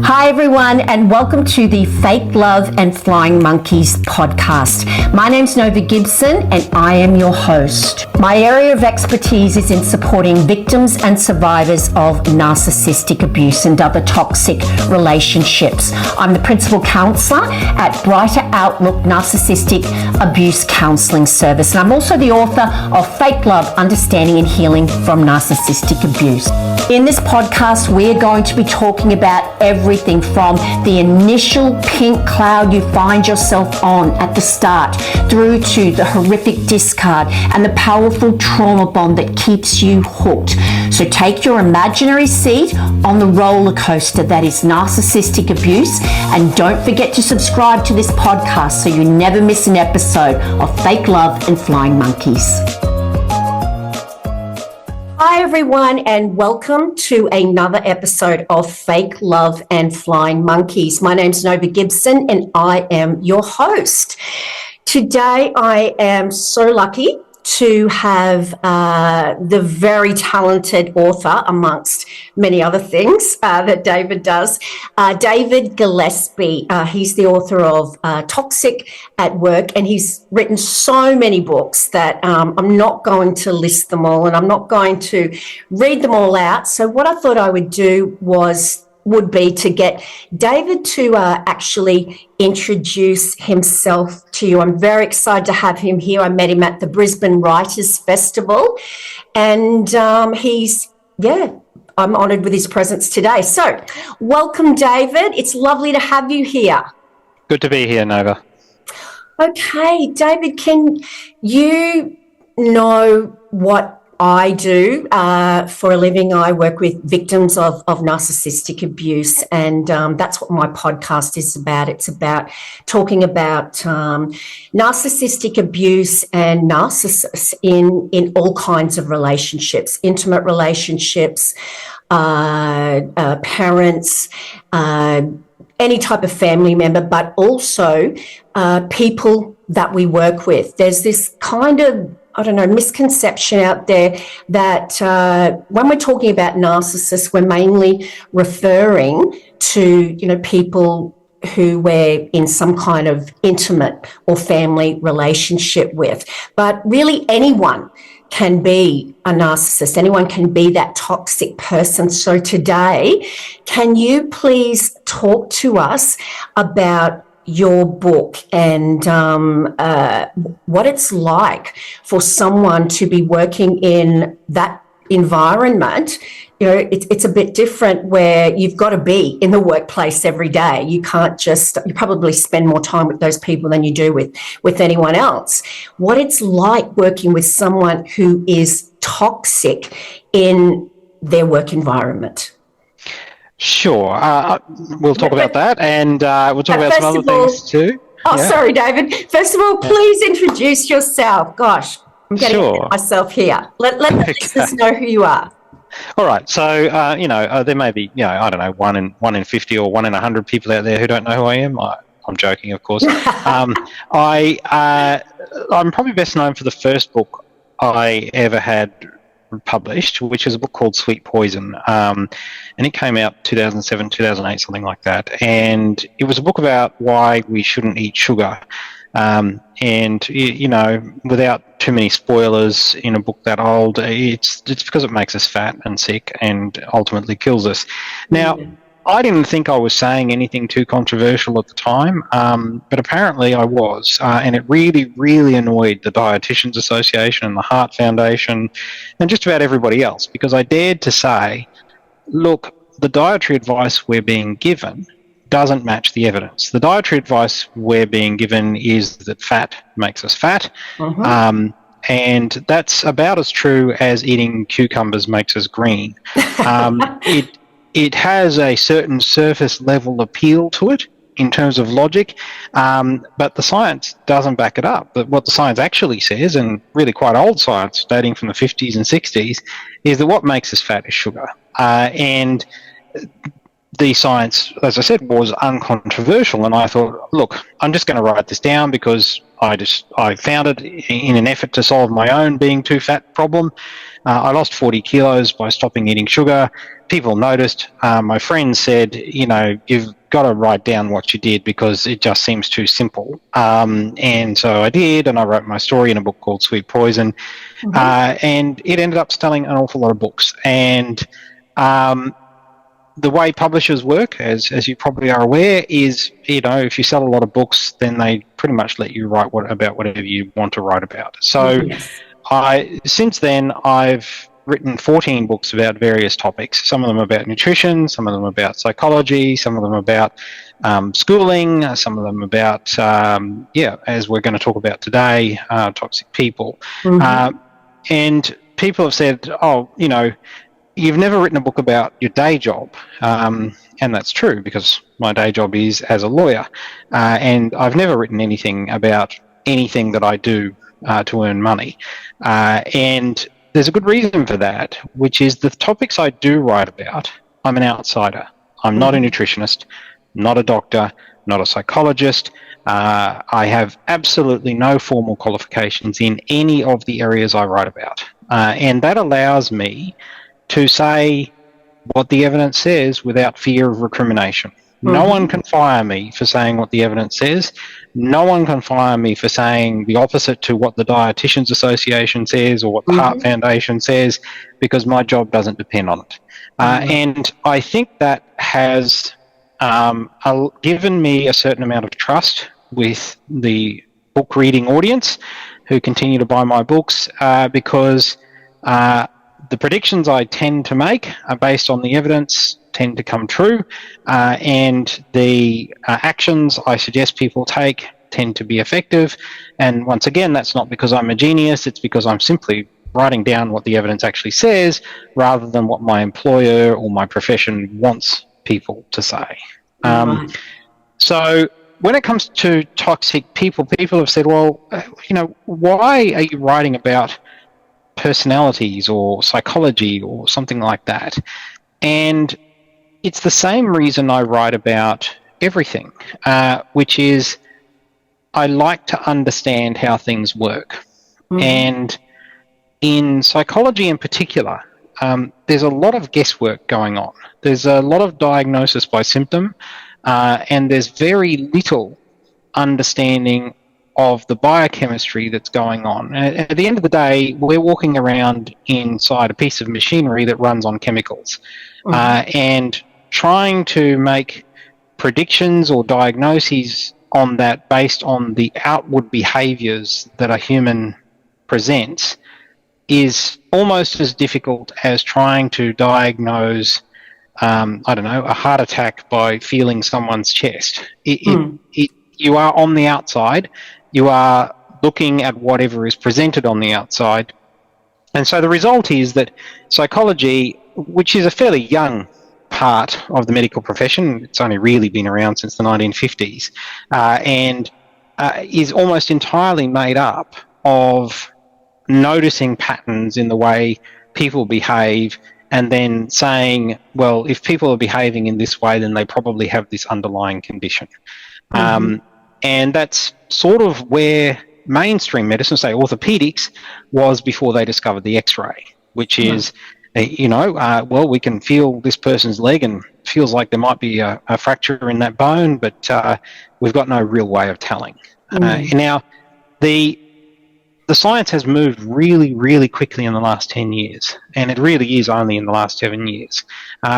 Hi everyone, and welcome to the Fake Love and Flying Monkeys podcast. My name's Nova Gibson and I am your host. My area of expertise is in supporting victims and survivors of narcissistic abuse and other toxic relationships. I'm the principal counsellor at Brighter Outlook Narcissistic Abuse Counselling Service, and I'm also the author of Fake Love, Understanding and Healing from Narcissistic Abuse. In this podcast, we're going to be talking about everything from the initial pink cloud you find yourself on at the start through to the horrific discard and the powerful trauma bond that keeps you hooked. So take your imaginary seat on the roller coaster that is narcissistic abuse, and don't forget to subscribe to this podcast so you never miss an episode of Fake Love and Flying Monkeys. Hi everyone, and welcome to another episode of Fake Love and Flying Monkeys. My name's Nova Gibson and I am your host. Today I am so lucky to have the very talented author, amongst many other things that David does, David Gillespie. He's the author of Toxic at Work, and he's written so many books that I'm not going to list them all, and I'm not going to read them all out. So what I thought I would do would be to get David to actually introduce himself to you. I'm very excited to have him here. I met him at the Brisbane Writers Festival, and I'm honoured with his presence today. So welcome, David. It's lovely to have you here. Good to be here, Nova. Okay, David, can you know what I do for a living? I work with victims of narcissistic abuse, and that's what my podcast is about. It's about talking about narcissistic abuse and narcissists in all kinds of relationships, intimate relationships, parents, any type of family member, but also people that we work with. There's this kind of misconception out there that when we're talking about narcissists, we're mainly referring to, people who we're in some kind of intimate or family relationship with. But really anyone can be a narcissist. Anyone can be that toxic person. So today, can you please talk to us about your book and what it's like for someone to be working in that environment? It's a bit different where you've got to be in the workplace every day. You can't you probably spend more time with those people than you do with anyone else. What it's like working with someone who is toxic in their work environment. Sure. We'll talk about that, and we'll talk about some other things too. Sorry, David. First of all, please introduce yourself. Gosh, I'm getting myself here. Let the listeners know who you are. All right. So, there may be, I don't know, one in 50 or 1 in 100 people out there who don't know who I am. I'm joking, of course. I'm probably best known for the first book I ever had published, which is a book called Sweet Poison, and it came out 2007, 2008, something like that. And it was a book about why we shouldn't eat sugar. And without too many spoilers in a book that old, it's because it makes us fat and sick and ultimately kills us. Now, I didn't think I was saying anything too controversial at the time, but apparently I was, and it really, really annoyed the Dietitians Association and the Heart Foundation and just about everybody else, because I dared to say, look, the dietary advice we're being given doesn't match the evidence. The dietary advice we're being given is that fat makes us fat, and that's about as true as eating cucumbers makes us green. It has a certain surface level appeal to it in terms of logic, but the science doesn't back it up. But what the science actually says, and really quite old science dating from the 50s and 60s, is that what makes us fat is sugar. And the science, as I said, was uncontroversial, and I thought, look, I'm just going to write this down because I found it in an effort to solve my own being too fat problem. I lost 40 kilos by stopping eating sugar. People noticed. My friends said, you've got to write down what you did because it just seems too simple. And so I did, and I wrote my story in a book called Sweet Poison. And it ended up selling an awful lot of books. And the way publishers work, as you probably are aware, is, if you sell a lot of books, then they pretty much let you write about whatever you want to write about. So since then, I've written 14 books about various topics, some of them about nutrition, some of them about psychology, some of them about schooling, some of them about, as we're going to talk about today, toxic people. And people have said, you've never written a book about your day job. And that's true because my day job is as a lawyer. And I've never written anything about anything that I do to earn money. And there's a good reason for that, which is the topics I do write about, I'm an outsider. I'm not a nutritionist, not a doctor, not a psychologist. I have absolutely no formal qualifications in any of the areas I write about. And that allows me to say what the evidence says without fear of recrimination. No one can fire me for saying what the evidence says. No one can fire me for saying the opposite to what the Dietitians Association says or what the Heart Foundation says, because my job doesn't depend on it. And I think that has given me a certain amount of trust with the book reading audience who continue to buy my books because the predictions I tend to make are based on the evidence, tend to come true, and the actions I suggest people take tend to be effective. And once again, that's not because I'm a genius, it's because I'm simply writing down what the evidence actually says rather than what my employer or my profession wants people to say. So when it comes to toxic people, people have said, well, why are you writing about personalities or psychology or something like that? And it's the same reason I write about everything, which is I like to understand how things work. And in psychology in particular, there's a lot of guesswork going on. There's a lot of diagnosis by symptom, and there's very little understanding of the biochemistry that's going on. At the end of the day, we're walking around inside a piece of machinery that runs on chemicals, and trying to make predictions or diagnoses on that based on the outward behaviors that a human presents is almost as difficult as trying to diagnose, a heart attack by feeling someone's chest. You are on the outside. You are looking at whatever is presented on the outside. And so the result is that psychology, which is a fairly young part of the medical profession, it's only really been around since the 1950s, and is almost entirely made up of noticing patterns in the way people behave and then saying, well, if people are behaving in this way, then they probably have this underlying condition. And that's sort of where mainstream medicine, say orthopedics, was before they discovered the X-ray, which is, well, we can feel this person's leg and feels like there might be a fracture in that bone, but we've got no real way of telling. Now, the science has moved really, really quickly in the last 10 years, and it really is only in the last 7 years,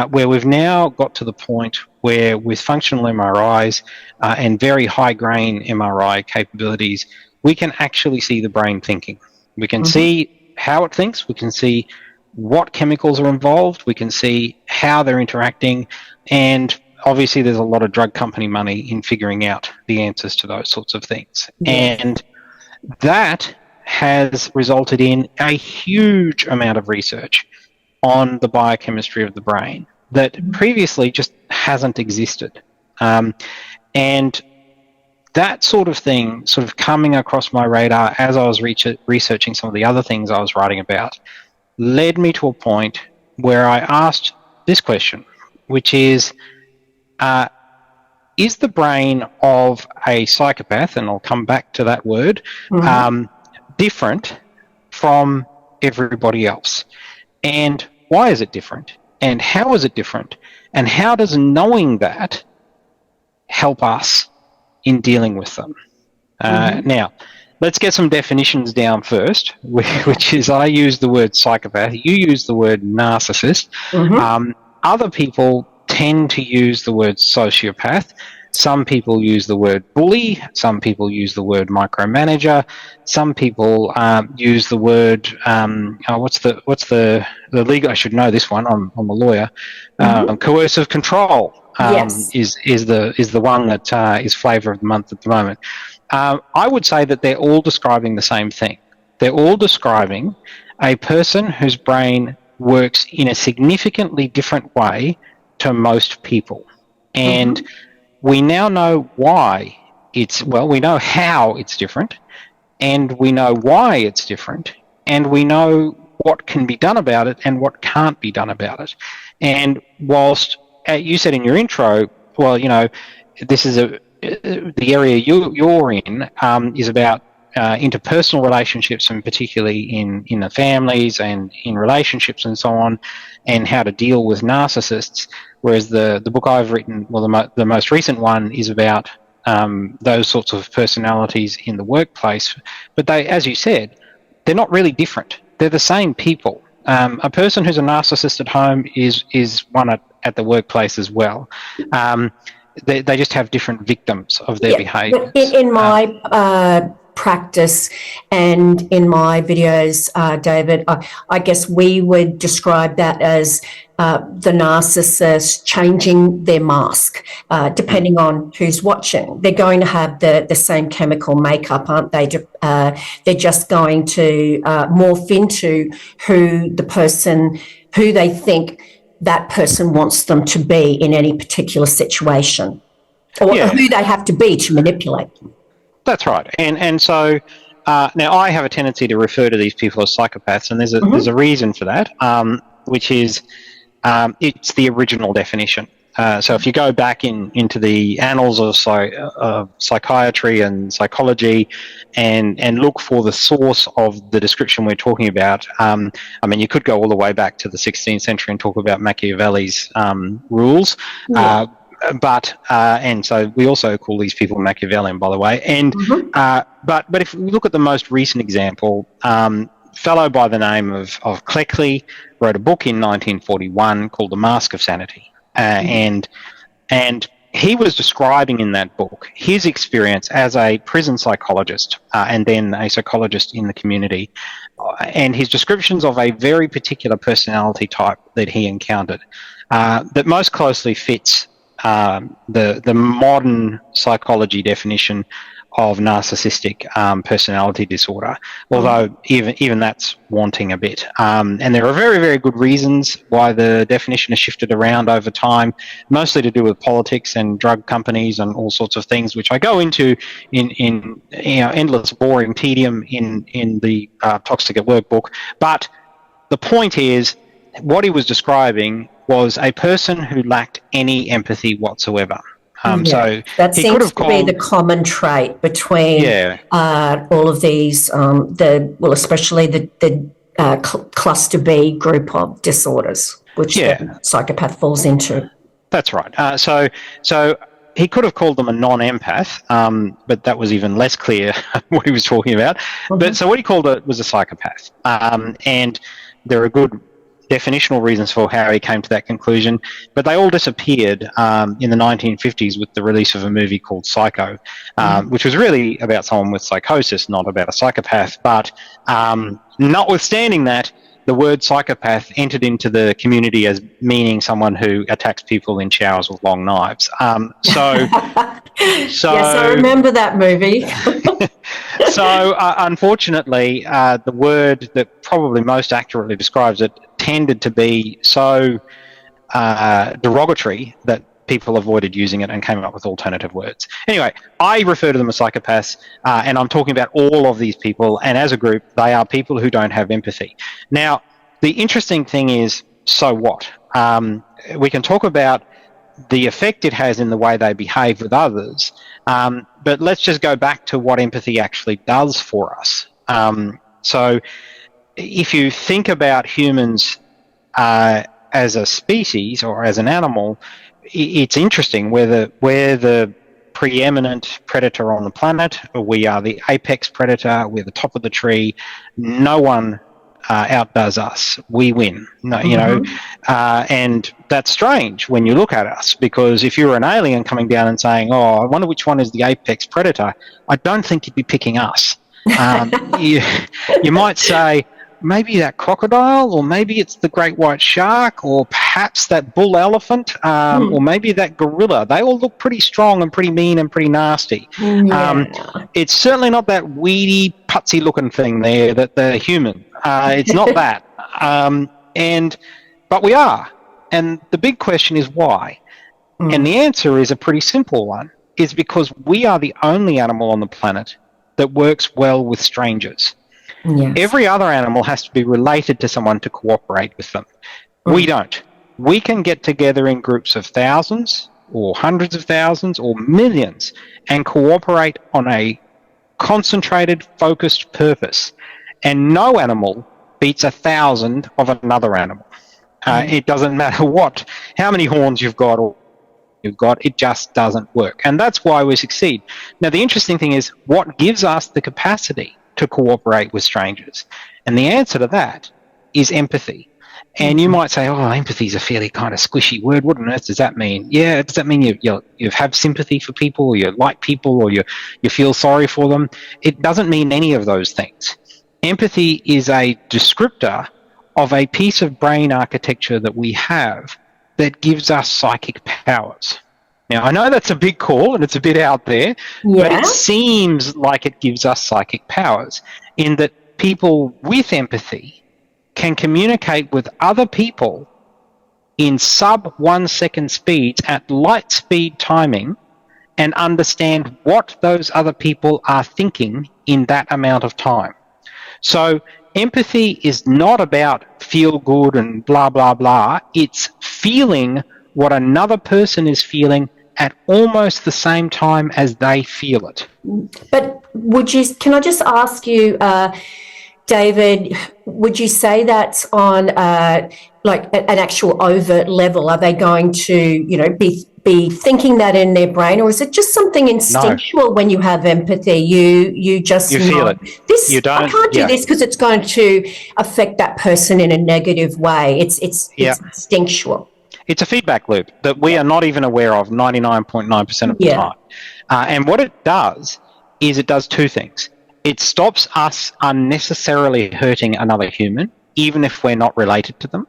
where we've now got to the point where with functional MRIs and very high-grain MRI capabilities, we can actually see the brain thinking. We can see how it thinks, we can see what chemicals are involved, we can see how they're interacting, and obviously there's a lot of drug company money in figuring out the answers to those sorts of things. And that has resulted in a huge amount of research on the biochemistry of the brain that previously just hasn't existed. And that sort of thing sort of coming across my radar as I was researching some of the other things I was writing about led me to a point where I asked this question, which is, is the brain of a psychopath, and I'll come back to that word, different from everybody else? And why is it different? And how is it different? And how does knowing that help us in dealing with them? Now, let's get some definitions down first, which is I use the word psychopath, you use the word narcissist. Other people tend to use the word sociopath. Some people use the word bully. Some people use the word micromanager. Some people use the word what's the legal? I should know this one. I'm a lawyer. Coercive control is the one that is flavour of the month at the moment. I would say that they're all describing the same thing. They're all describing a person whose brain works in a significantly different way to most people. And we now know why we know how it's different, and we know why it's different, and we know what can be done about it and what can't be done about it. And whilst you said in your intro, well, this is the area you're in is about interpersonal relationships, and particularly in the families and in relationships and so on, and how to deal with narcissists. Whereas the book I've written, well, the most recent one, is about those sorts of personalities in the workplace. But they, as you said, they're not really different. They're the same people. A person who's a narcissist at home is one at the workplace as well. They just have different victims of their behaviours. In my practice and in my videos, David, I guess we would describe that as the narcissist changing their mask, depending on who's watching. They're going to have the same chemical makeup, aren't they? They're just going to morph into who they think that person wants them to be in any particular situation, or who they have to be to manipulate them. That's right. And so now I have a tendency to refer to these people as psychopaths, and there's a reason for that, which is it's the original definition. So if you go back into the annals of psychiatry and psychology and look for the source of the description we're talking about, you could go all the way back to the 16th century and talk about Machiavelli's rules. And so we also call these people Machiavellian, by the way. And but if we look at the most recent example, fellow by the name of Cleckley wrote a book in 1941 called The Mask of Sanity, and he was describing in that book his experience as a prison psychologist and then a psychologist in the community, and his descriptions of a very particular personality type that he encountered that most closely fits the modern psychology definition of narcissistic personality disorder, although even that's wanting a bit. And there are very, very good reasons why the definition has shifted around over time, mostly to do with politics and drug companies and all sorts of things, which I go into in endless boring tedium in the Toxic at Work book. But the point is, what he was describing was a person who lacked any empathy whatsoever. So that seems to be the common trait between all of these, especially the cluster B group of disorders, which the psychopath falls into. That's right. So he could have called them a non-empath, but that was even less clear what he was talking about. But so what he called it was a psychopath, and there are good definitional reasons for how he came to that conclusion, but they all disappeared in the 1950s with the release of a movie called Psycho, which was really about someone with psychosis, not about a psychopath. But notwithstanding that, the word psychopath entered into the community as meaning someone who attacks people in showers with long knives. So yes, I remember that movie. So unfortunately, the word that probably most accurately describes it tended to be so derogatory that people avoided using it and came up with alternative words. Anyway, I refer to them as psychopaths, and I'm talking about all of these people, and as a group, they are people who don't have empathy. Now, the interesting thing is, so what? We can talk about the effect it has in the way they behave with others. But let's just go back to what empathy actually does for us. So if you think about humans as a species or as an animal, it's interesting. We're the preeminent predator on the planet. We are the apex predator. We're the top of the tree. No one outdoes us. We win. No, you know, and that's strange when you look at us, because if you were an alien coming down and saying, "Oh, I wonder which one is the apex predator," I don't think you'd be picking us. You might say, maybe that crocodile, or maybe it's the great white shark, or perhaps that bull elephant, or maybe that gorilla. They all look pretty strong and pretty mean and pretty nasty. It's certainly not that weedy, putsy looking thing there, that the human. It's not that. But we are. And the big question is why? And the answer is a pretty simple one. Is because we are the only animal on the planet that works well with strangers. Yes. Every other animal has to be related to someone to cooperate with them. We don't. We can get together in groups of thousands or hundreds of thousands or millions and cooperate on a concentrated, focused purpose. And no animal beats 1,000 of another animal. It doesn't matter how many horns you've got or it just doesn't work. And that's why we succeed. Now, the interesting thing is, what gives us the capacity to cooperate with strangers? And the answer to that is empathy. And you might say, oh, empathy is a fairly kind of squishy word. What on earth does that mean? Yeah, does that mean you have sympathy for people, or you like people, or you feel sorry for them? It doesn't mean any of those things. Empathy is a descriptor of a piece of brain architecture that we have that gives us psychic powers. Now, I know that's a big call and it's a bit out there, but it seems like it gives us psychic powers in that people with empathy can communicate with other people in sub 1 second speeds at light speed timing and understand what those other people are thinking in that amount of time. So empathy is not about feel good and blah, blah, blah. It's feeling what another person is feeling at almost the same time as they feel it. But can I just ask you, David, would you say that's on like an actual overt level? Are they going to, be thinking that in their brain, or is it just something instinctual when you have empathy? You just feel it. This, I can't do this because it's going to affect that person in a negative way. It's instinctual. It's a feedback loop that we are not even aware of 99.9% of the time. And what it does is it does two things. It stops us unnecessarily hurting another human, even if we're not related to them.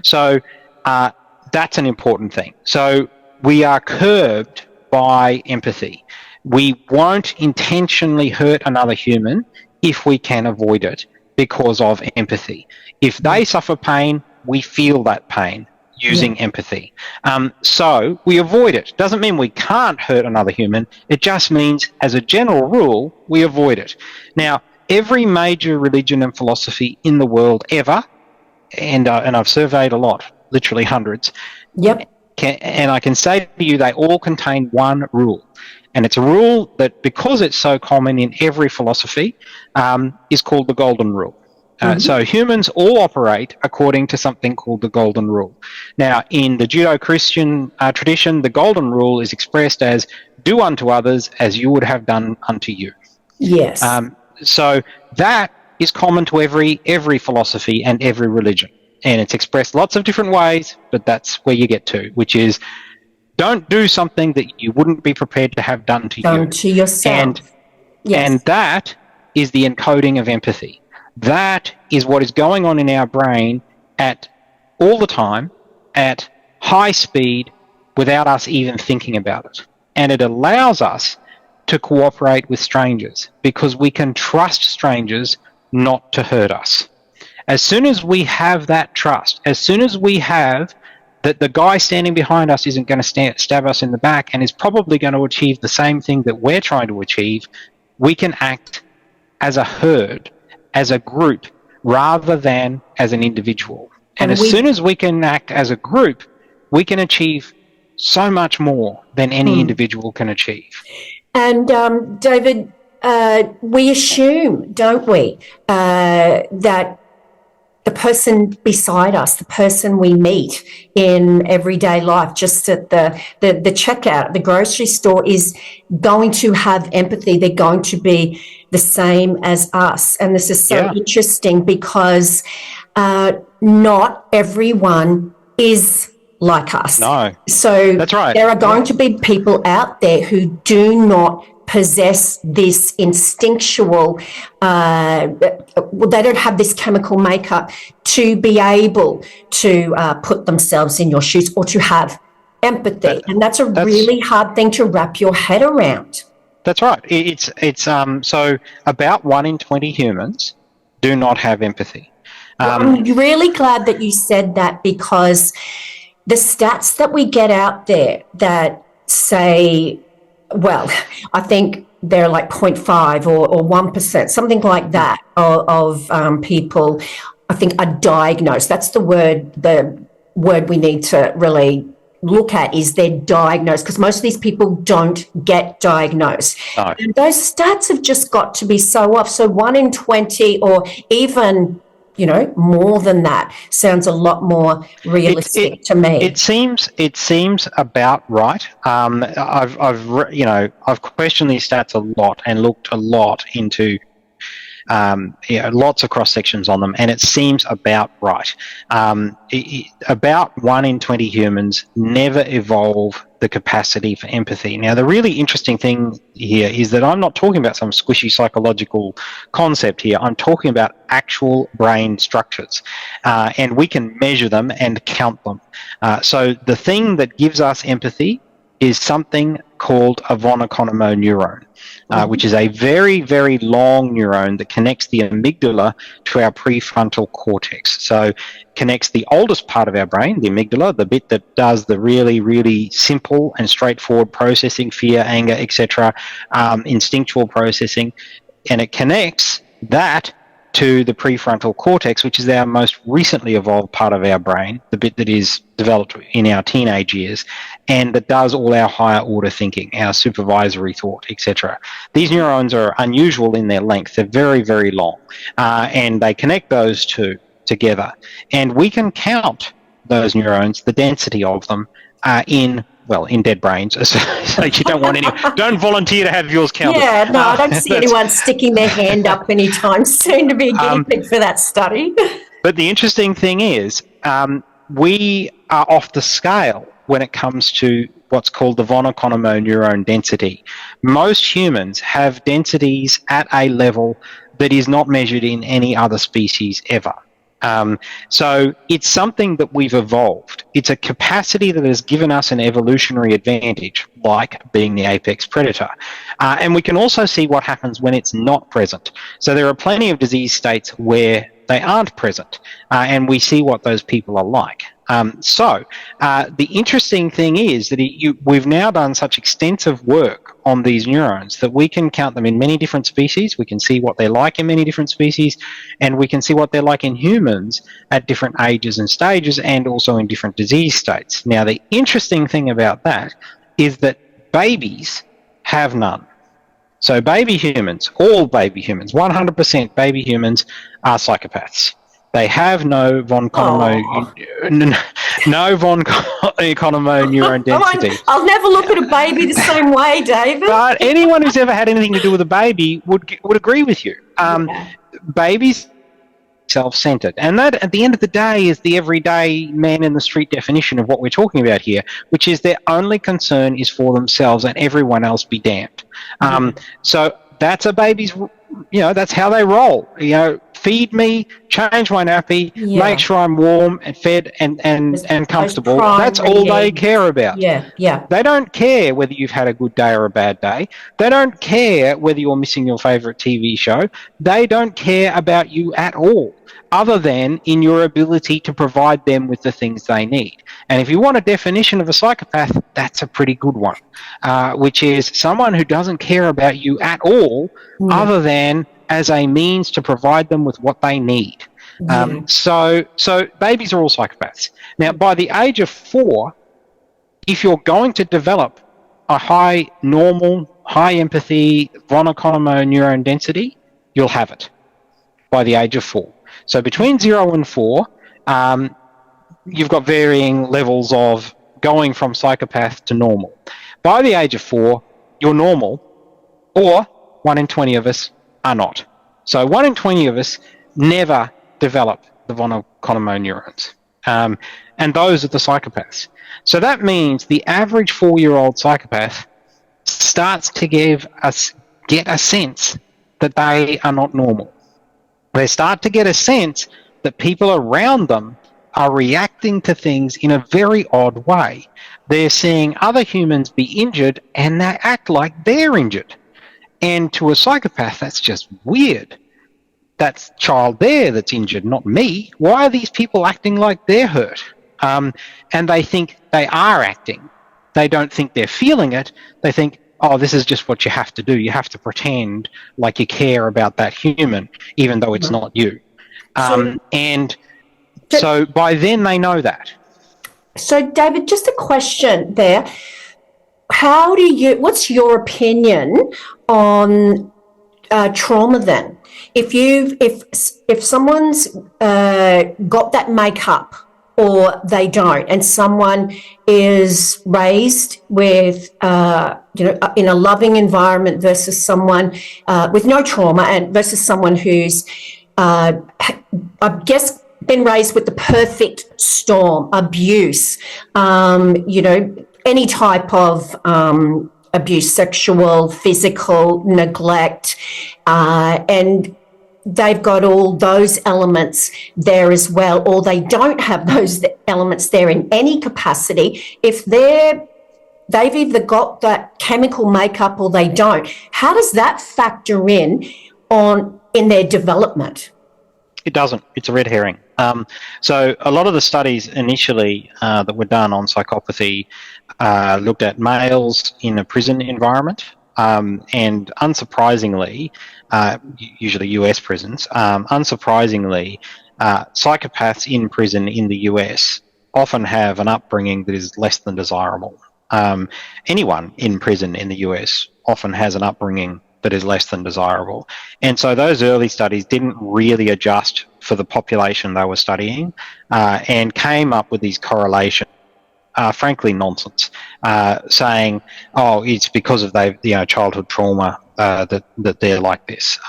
So that's an important thing. So we are curbed by empathy. We won't intentionally hurt another human if we can avoid it because of empathy. If they suffer pain, we feel that pain using empathy. So we avoid it. Doesn't mean we can't hurt another human. It just means, as a general rule, we avoid it. Now, every major religion and philosophy in the world ever, and I've surveyed a lot, literally hundreds, and I can say to you they all contain one rule. And it's a rule that, because it's so common in every philosophy, is called the Golden Rule. So humans all operate according to something called the Golden Rule. Now, in the Judeo-Christian tradition, the Golden Rule is expressed as, do unto others as you would have done unto you. Yes. So that is common to every philosophy and every religion. And it's expressed lots of different ways, but that's where you get to, which is, don't do something that you wouldn't be prepared to have done to you. Done to yourself. And that is the encoding of empathy. That is what is going on in our brain at all the time, at high speed, without us even thinking about it. And it allows us to cooperate with strangers because we can trust strangers not to hurt us. As soon as we have that trust, as soon as we have that the guy standing behind us isn't going to stab us in the back and is probably going to achieve the same thing that we're trying to achieve, we can act as a herd, as a group, rather than as an individual. And as soon as we can act as a group, we can achieve so much more than any individual can achieve. And David, we assume, don't we, that the person beside us, the person we meet in everyday life, just at the checkout at the grocery store, is going to have empathy. They're going to be the same as us. And this is so interesting because not everyone is like us. No. So that's right. There are going to be people out there who do not possess this instinctual, they don't have this chemical makeup to be able to put themselves in your shoes or to have empathy. And that's really hard thing to wrap your head around. That's right. It's so about 1 in 20 humans do not have empathy. I'm really glad that you said that, because the stats that we get out there that say, well, I think they're like 0.5 or 1%, something like that, of people, I think, are diagnosed. That's the word we need to really look at, is they're diagnosed, because most of these people don't get diagnosed. No. And those stats have just got to be so off. So 1 in 20 or even, more than that sounds a lot more realistic to me. It seems about right. I've questioned these stats a lot and looked a lot into lots of cross sections on them, and it seems about right. About 1 in 20 humans never evolve the capacity for empathy. Now, the really interesting thing here is that I'm not talking about some squishy psychological concept here. I'm talking about actual brain structures, and we can measure them and count them. So the thing that gives us empathy is something called a von Economo neuron, which is a very, very long neuron that connects the amygdala to our prefrontal cortex. So connects the oldest part of our brain, the amygdala, the bit that does the really, really simple and straightforward processing, fear, anger, etc., instinctual processing, and it connects that to the prefrontal cortex, which is our most recently evolved part of our brain, the bit that is developed in our teenage years, and that does all our higher order thinking, our supervisory thought, etc. These neurons are unusual in their length. They're very, very long, and they connect those two together. And we can count those neurons, the density of them, in dead brains. So you don't volunteer to have yours counted. Yeah, no, I don't see anyone sticking their hand up anytime soon to be a guinea pig for that study. But the interesting thing is, we are off the scale when it comes to what's called the von Economo neuron density. Most humans have densities at a level that is not measured in any other species ever. So it's something that we've evolved. It's a capacity that has given us an evolutionary advantage, like being the apex predator. And we can also see what happens when it's not present. So there are plenty of disease states where they aren't present, and we see what those people are like. So the interesting thing is that we've now done such extensive work on these neurons that we can count them in many different species. We can see what they're like in many different species, and we can see what they're like in humans at different ages and stages, and also in different disease states. Now, the interesting thing about that is that babies have none. So baby humans, all baby humans, 100% baby humans are psychopaths. They have no von Economo neuron density. I'll never look at a baby the same way, David. But anyone who's ever had anything to do with a baby would agree with you. Babies self-centered, and that at the end of the day is the everyday man in the street definition of what we're talking about here, which is their only concern is for themselves and everyone else be damned. So that's a baby's, that's how they roll. Feed me, change my nappy, make sure I'm warm and fed and comfortable. That's all they care about. They don't care whether you've had a good day or a bad day. They don't care whether you're missing your favorite TV show. They don't care about you at all, other than in your ability to provide them with the things they need. And if you want a definition of a psychopath, that's a pretty good one, which is someone who doesn't care about you at all, other than as a means to provide them with what they need. So babies are all psychopaths. Now, by the age of 4, if you're going to develop a high normal, high empathy, von Economo neuron density, you'll have it by the age of 4. So between 0 and 4, you've got varying levels of going from psychopath to normal. By the age of 4, you're normal, or 1 in 20 of us are not. So 1 in 20 of us never develop the von Economo neurons. And those are the psychopaths. So that means the average 4-year-old psychopath starts to get a sense that they are not normal. They start to get a sense that people around them are reacting to things in a very odd way. They're seeing other humans be injured and they act like they're injured. And to a psychopath, that's just weird. That's child there that's injured, not me. Why are these people acting like they're hurt? And they think they are acting. They don't think they're feeling it. They think, oh, this is just what you have to do. You have to pretend like you care about that human, even though it's not you. So by then they know that. So, David, just a question there. What's your opinion on trauma then? If someone's got that makeup or they don't, and someone is raised with, in a loving environment versus someone with no trauma and versus someone who's, I guess, been raised with the perfect storm, abuse, any type of abuse, sexual, physical, neglect, and they've got all those elements there as well, or they don't have those elements there in any capacity. If they've either got that chemical makeup or they don't, how does that factor in their development? It doesn't. It's a red herring. So a lot of the studies initially that were done on psychopathy looked at males in a prison environment, and unsurprisingly, usually US prisons, unsurprisingly, psychopaths in prison in the US often have an upbringing that is less than desirable. Anyone in prison in the US often has an upbringing that is less than desirable. And so those early studies didn't really adjust for the population they were studying, and came up with these correlations, frankly nonsense, saying, oh, it's because of childhood trauma that they're like this.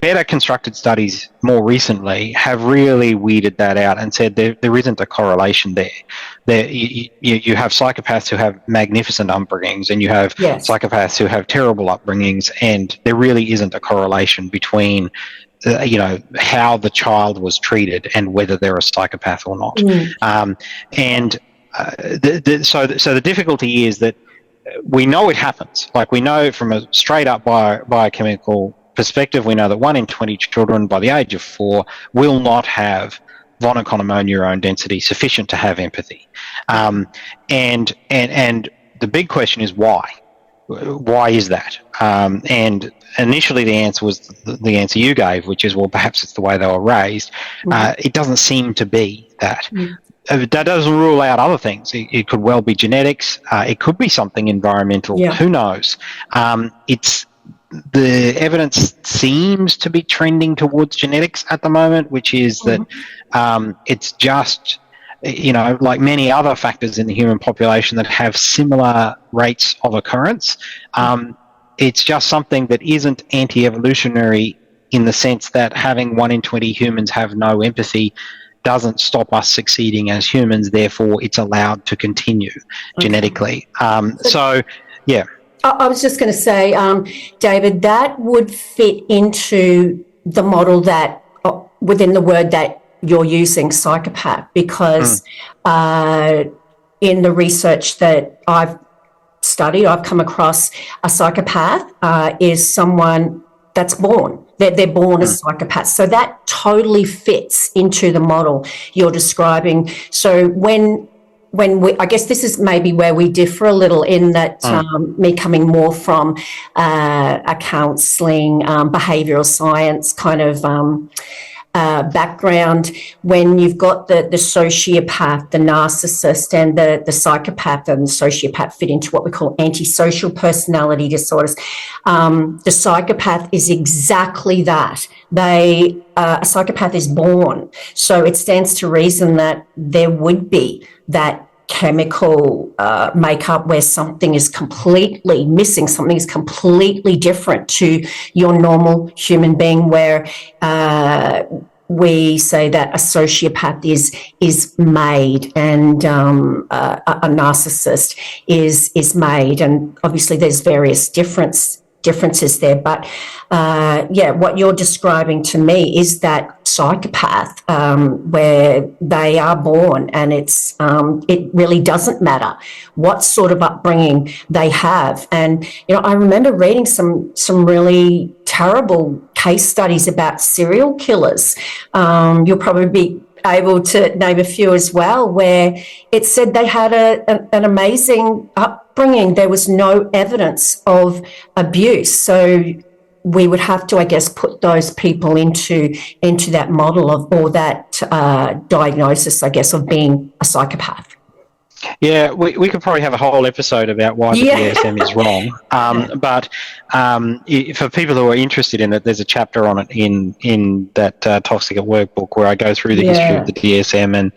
Better constructed studies more recently have really weeded that out and said there isn't a correlation there. You have psychopaths who have magnificent upbringings, and you have psychopaths who have terrible upbringings, and there really isn't a correlation between how the child was treated and whether they're a psychopath or not. So the difficulty is that we know it happens. Like, we know from a straight up biochemical perspective, we know that 1 in 20 children by the age of 4 will not have von Economo neuron density sufficient to have empathy. And the big question is why? Why is that? And initially the answer was the answer you gave, which is, well, perhaps it's the way they were raised. It doesn't seem to be that. That doesn't rule out other things. It could well be genetics. It could be something environmental. Who knows? The evidence seems to be trending towards genetics at the moment, which is that it's just, like many other factors in the human population that have similar rates of occurrence. It's just something that isn't anti-evolutionary in the sense that having 1 in 20 humans have no empathy doesn't stop us succeeding as humans. Therefore, it's allowed to continue genetically. I was just going to say, David, that would fit into the model that within the word that you're using, psychopath, because in the research that I've studied, I've come across a psychopath is someone that's born. They're born as psychopaths. So that totally fits into the model you're describing. So when we, I guess this is maybe where we differ a little, in that me coming more from a counselling, behavioural science kind of background when you've got the sociopath, the narcissist, and the psychopath and the sociopath fit into what we call antisocial personality disorders. The psychopath is exactly that. A psychopath is born, so it stands to reason that there would be that chemical makeup where something is completely missing, something is completely different to your normal human being, where we say that a sociopath is made and a narcissist is made, and obviously there's various differences there, but what you're describing to me is that psychopath where they are born, and it really doesn't matter what sort of upbringing they have. And I remember reading some really terrible case studies about serial killers. You'll probably be able to name a few as well, where it said they had an amazing upbringing. There was no evidence of abuse. So we would have to, I guess, put those people into that model of, or that diagnosis, I guess, of being a psychopath. Yeah, we could probably have a whole episode about why the DSM is wrong. But for people who are interested in it, there's a chapter on it in that Toxic at Work book where I go through the history of the DSM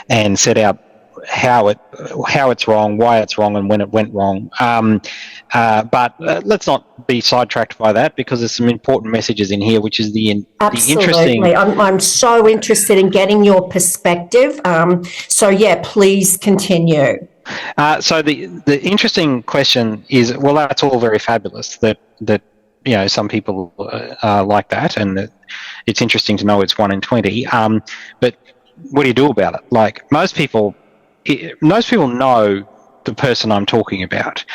and set out how it's wrong, why it's wrong, and when it went wrong. But let's not be sidetracked by that, because there's some important messages in here, which is the interesting. I'm so interested in getting your perspective. Please continue. So the interesting question is, well, that's all very fabulous that some people like that, and it's interesting to know it's 1 in 20. But what do you do about it? Like most people know the person I'm talking about.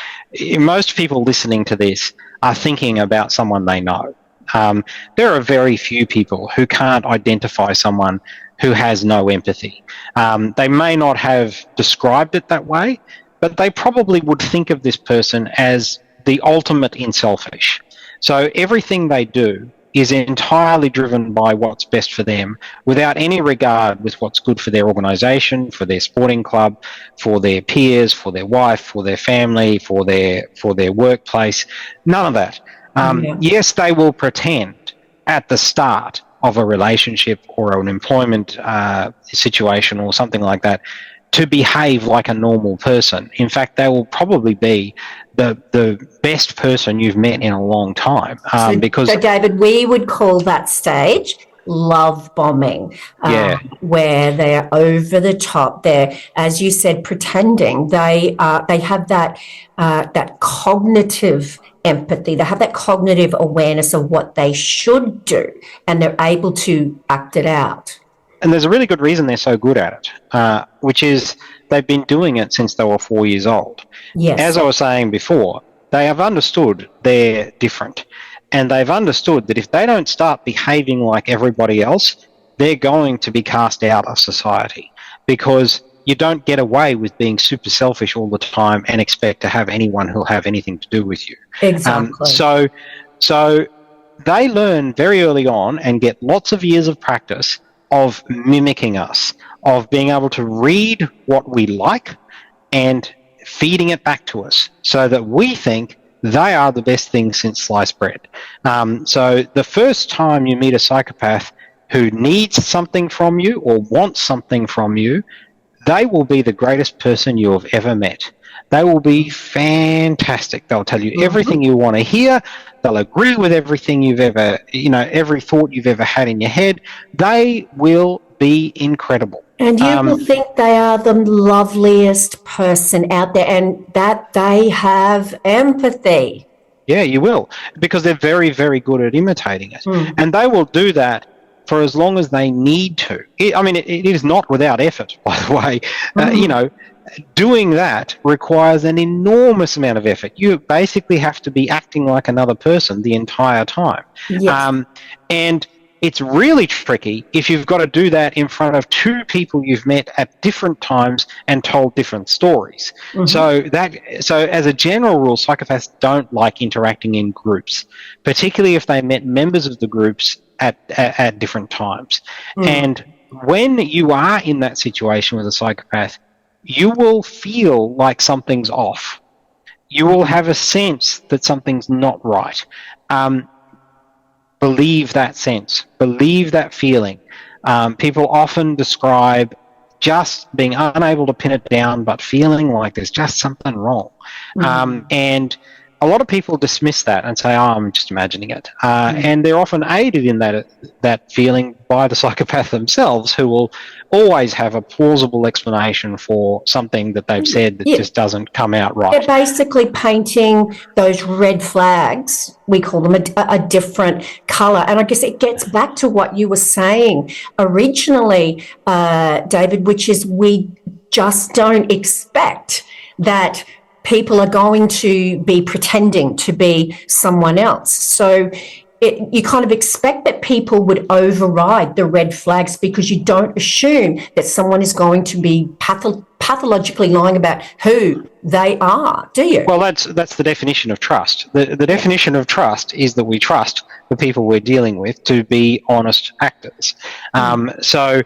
Most people listening to this are thinking about someone they know. There are very few people who can't identify someone who has no empathy. They may not have described it that way, but they probably would think of this person as the ultimate in selfish. So everything they do is entirely driven by what's best for them, without any regard with what's good for their organisation, for their sporting club, for their peers, for their wife, for their family, for their workplace. None of that. Yes, they will pretend at the start of a relationship or an employment situation or something like that to behave like a normal person. In fact, they will probably be the best person you've met in a long time. So David, we would call that stage love bombing, where they're over the top. They're, as you said, pretending. They have that cognitive empathy. They have that cognitive awareness of what they should do, and they're able to act it out. And there's a really good reason they're so good at it, which is they've been doing it since they were 4 years old. Yes. As I was saying before, they have understood they're different. And they've understood that if they don't start behaving like everybody else, they're going to be cast out of society, because you don't get away with being super selfish all the time and expect to have anyone who'll have anything to do with you. Exactly. So they learn very early on and get lots of years of practice of mimicking us, of being able to read what we like and feeding it back to us so that we think they are the best thing since sliced bread. So the first time you meet a psychopath who needs something from you or wants something from you, they will be the greatest person you have ever met. They will be fantastic. They'll tell you everything you want to hear. They'll agree with everything you've ever, every thought you've ever had in your head. They will be incredible. And you will think they are the loveliest person out there, and that they have empathy. Yeah, you will, because they're very, very good at imitating it. And they will do that for as long as they need to. It is not without effort, by the way. Doing that requires an enormous amount of effort. You basically have to be acting like another person the entire time. Yes. And it's really tricky if you've got to do that in front of two people you've met at different times and told different stories. So as a general rule, psychopaths don't like interacting in groups, particularly if they met members of the groups at different times. And when you are in that situation with a psychopath, you will feel like something's off. You will have a sense that something's not right. Believe that sense. Believe that feeling. People often describe just being unable to pin it down, but feeling like there's just something wrong. And a lot of people dismiss that and say, "Oh, I'm just imagining it," and they're often aided in that feeling by the psychopath themselves, who will always have a plausible explanation for something that they've said that just doesn't come out right. They're basically painting those red flags, we call them, a different colour. And I guess it gets back to what you were saying originally, David, which is we just don't expect that people are going to be pretending to be someone else. So you kind of expect that people would override the red flags because you don't assume that someone is going to be pathologically lying about who they are, do you? Well, that's the definition of trust. The definition of trust is that we trust the people we're dealing with to be honest actors. So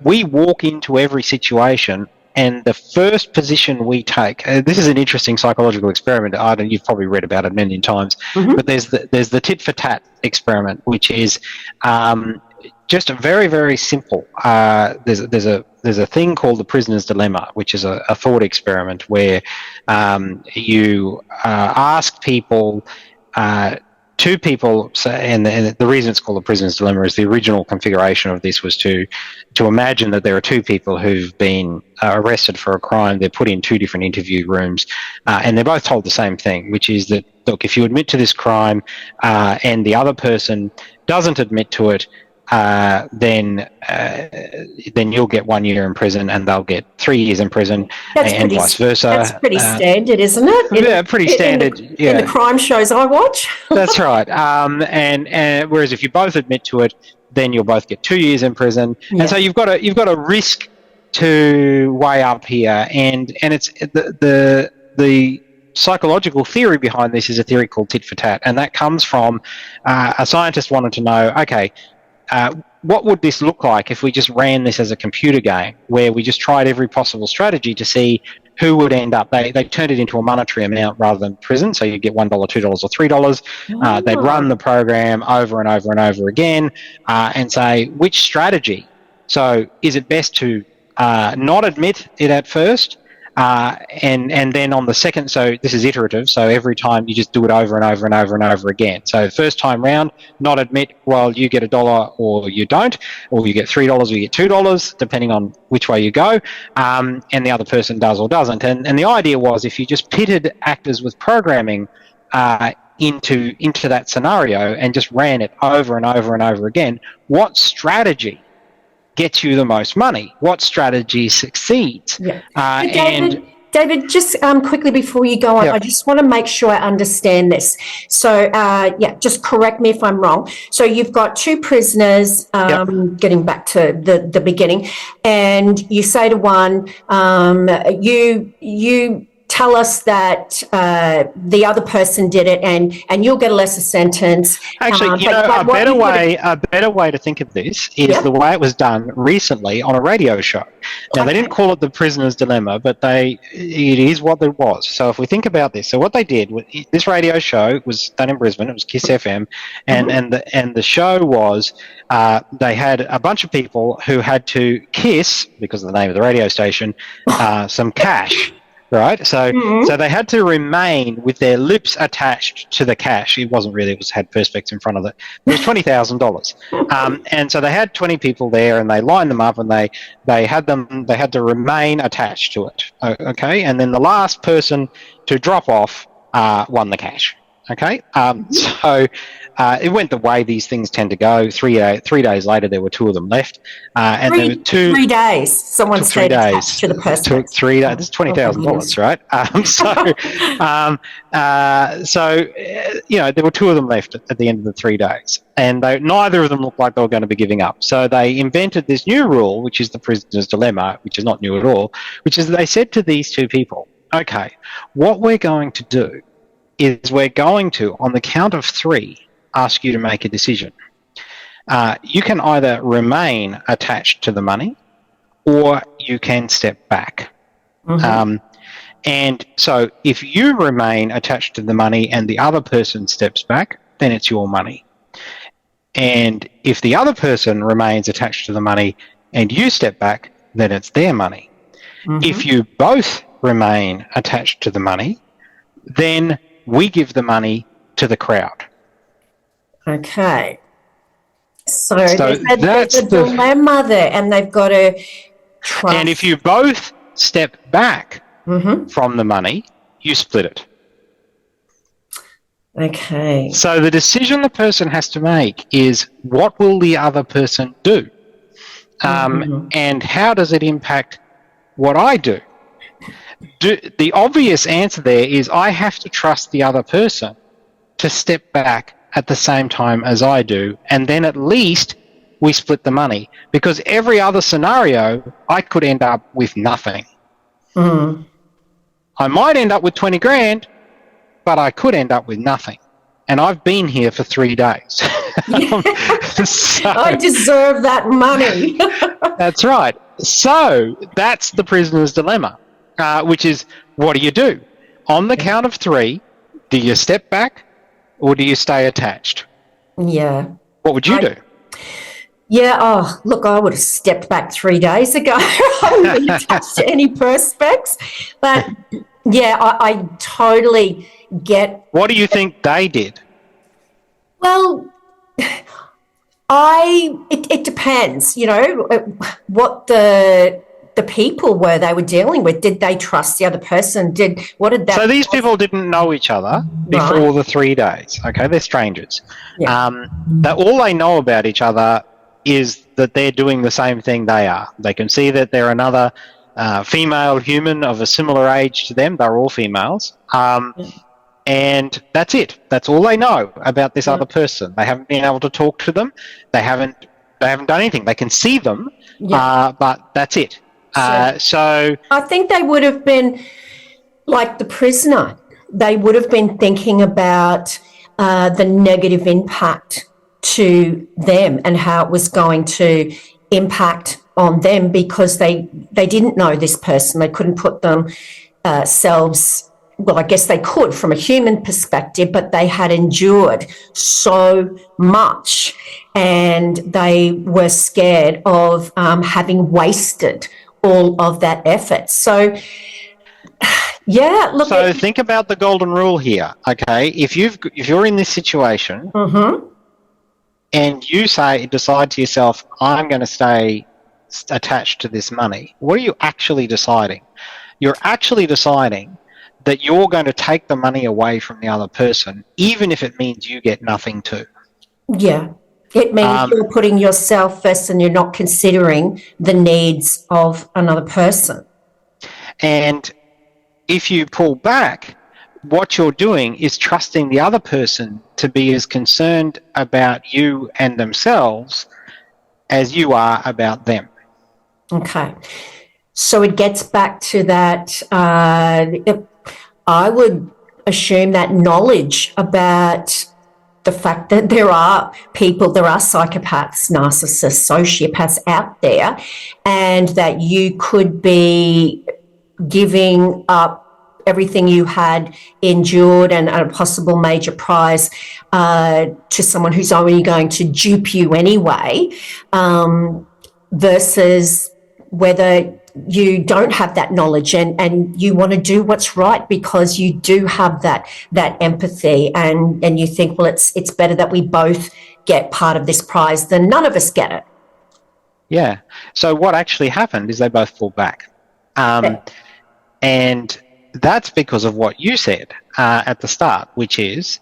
we walk into every situation, and the first position we take, this is an interesting psychological experiment. You've probably read about it a million times, but there's the tit for tat experiment, which is just a very, very simple. There's a thing called the prisoner's dilemma, which is a thought experiment where you ask people. Two people, and the reason it's called the prisoner's dilemma is the original configuration of this was to imagine that there are two people who've been arrested for a crime. They're put in two different interview rooms, and they're both told the same thing, which is that, look, if you admit to this crime and the other person doesn't admit to it, then you'll get 1 year in prison and they'll get 3 years in prison, and vice versa. That's pretty standard, isn't it? Pretty standard. In the crime shows I watch. That's right. And whereas if you both admit to it, then you'll both get 2 years in prison. Yeah. And so you've got a risk to weigh up here, and it's the psychological theory behind this is a theory called tit for tat, and that comes from a scientist wanted to know, okay, what would this look like if we just ran this as a computer game where we just tried every possible strategy to see who would end up. They turned it into a monetary amount rather than prison, so you get $1, $2 or $3. They'd run the program over and over and over again and say, which strategy? So is it best to not admit it at first? And then on the second, so this is iterative, so every time you just do it over and over and over and over again. So first time round, not admit, well, you get $1 or you don't, or you get $3 or you get $2, depending on which way you go, and the other person does or doesn't. And the idea was if you just pitted actors with programming into that scenario and just ran it over and over and over again, what strategy gets you the most money? What strategy succeeds? Yeah. David, just quickly before you go on, I just want to make sure I understand this. So, just correct me if I'm wrong. So you've got two prisoners, getting back to the beginning, and you say to one, you tell us that the other person did it, and you'll get a lesser sentence. Actually, a better way to think of this is the way it was done recently on a radio show. Now, they didn't call it the prisoner's dilemma, but it is what it was. So if we think about this, so what they did, this radio show was done in Brisbane. It was Kiss FM, and the show was they had a bunch of people who had to kiss, because of the name of the radio station, some cash. Right, so they had to remain with their lips attached to the cash. It wasn't really; it had perspex in front of it. It was $20,000, and so they had 20 people there, and they lined them up, and they had to remain attached to it. Okay, and then the last person to drop off won the cash. Okay, so it went the way these things tend to go. 3 days later, there were two of them left, and there were 3 days. Someone stayed attached to the person. Took 3 days. This is $20,000, right? There were two of them left at the end of the 3 days, and neither of them looked like they were going to be giving up. So they invented this new rule, which is the prisoner's dilemma, which is not new at all. Which is they said to these two people, "Okay, what we're going to do is we're going to, on the count of 3, ask you to make a decision. You can either remain attached to the money or you can step back. And so if you remain attached to the money and the other person steps back, then it's your money. And if the other person remains attached to the money and you step back, then it's their money. If you both remain attached to the money, then we give the money to the crowd. Okay. So there's a dilemma there, and they've got to trust. And if you both step back from the money, you split it. Okay. So the decision the person has to make is, what will the other person do? And how does it impact what I do? The obvious answer there is, I have to trust the other person to step back at the same time as I do, and then at least we split the money. Because every other scenario, I could end up with nothing. I might end up with 20 grand, but I could end up with nothing. And I've been here for 3 days. So, I deserve that money. That's right. So that's the prisoner's dilemma, which is, what do you do? On the count of 3, do you step back or do you stay attached? Yeah. What would you do? Yeah, oh, look, I would have stepped back 3 days ago. I wouldn't have touched any prospects. But, yeah, I totally get... What do you think they did? Well, it depends, you know, what the people were they were dealing with. Did they trust the other person? So these people didn't know each other before the 3 days. Okay, they're strangers. Yeah. That all they know about each other is that they're doing the same thing they are. They can see that they're another female human of a similar age to them. They're all females. And that's it. That's all they know about this other person. They haven't been able to talk to them. They haven't done anything. They can see them, but that's it. So I think they would have been like the prisoner. They would have been thinking about the negative impact to them and how it was going to impact on them, because they didn't know this person. They couldn't put themselves, well, I guess they could from a human perspective, but they had endured so much and they were scared of having wasted all of that effort. So, yeah, look. So think about the golden rule here, okay? If you're in this situation and you decide to yourself, I'm going to stay attached to this money, what are you actually deciding? You're actually deciding that you're going to take the money away from the other person, even if it means you get nothing too. Yeah. It means you're putting yourself first and you're not considering the needs of another person. And if you pull back, what you're doing is trusting the other person to be as concerned about you and themselves as you are about them. Okay. So it gets back to that, I would assume that knowledge about the fact that there are psychopaths, narcissists, sociopaths out there, and that you could be giving up everything you had endured and a possible major prize to someone who's only going to dupe you anyway, versus whether you don't have that knowledge and you want to do what's right because you do have that empathy and you think, well, it's better that we both get part of this prize than none of us get it. Yeah. So what actually happened is they both pulled back. And that's because of what you said at the start, which is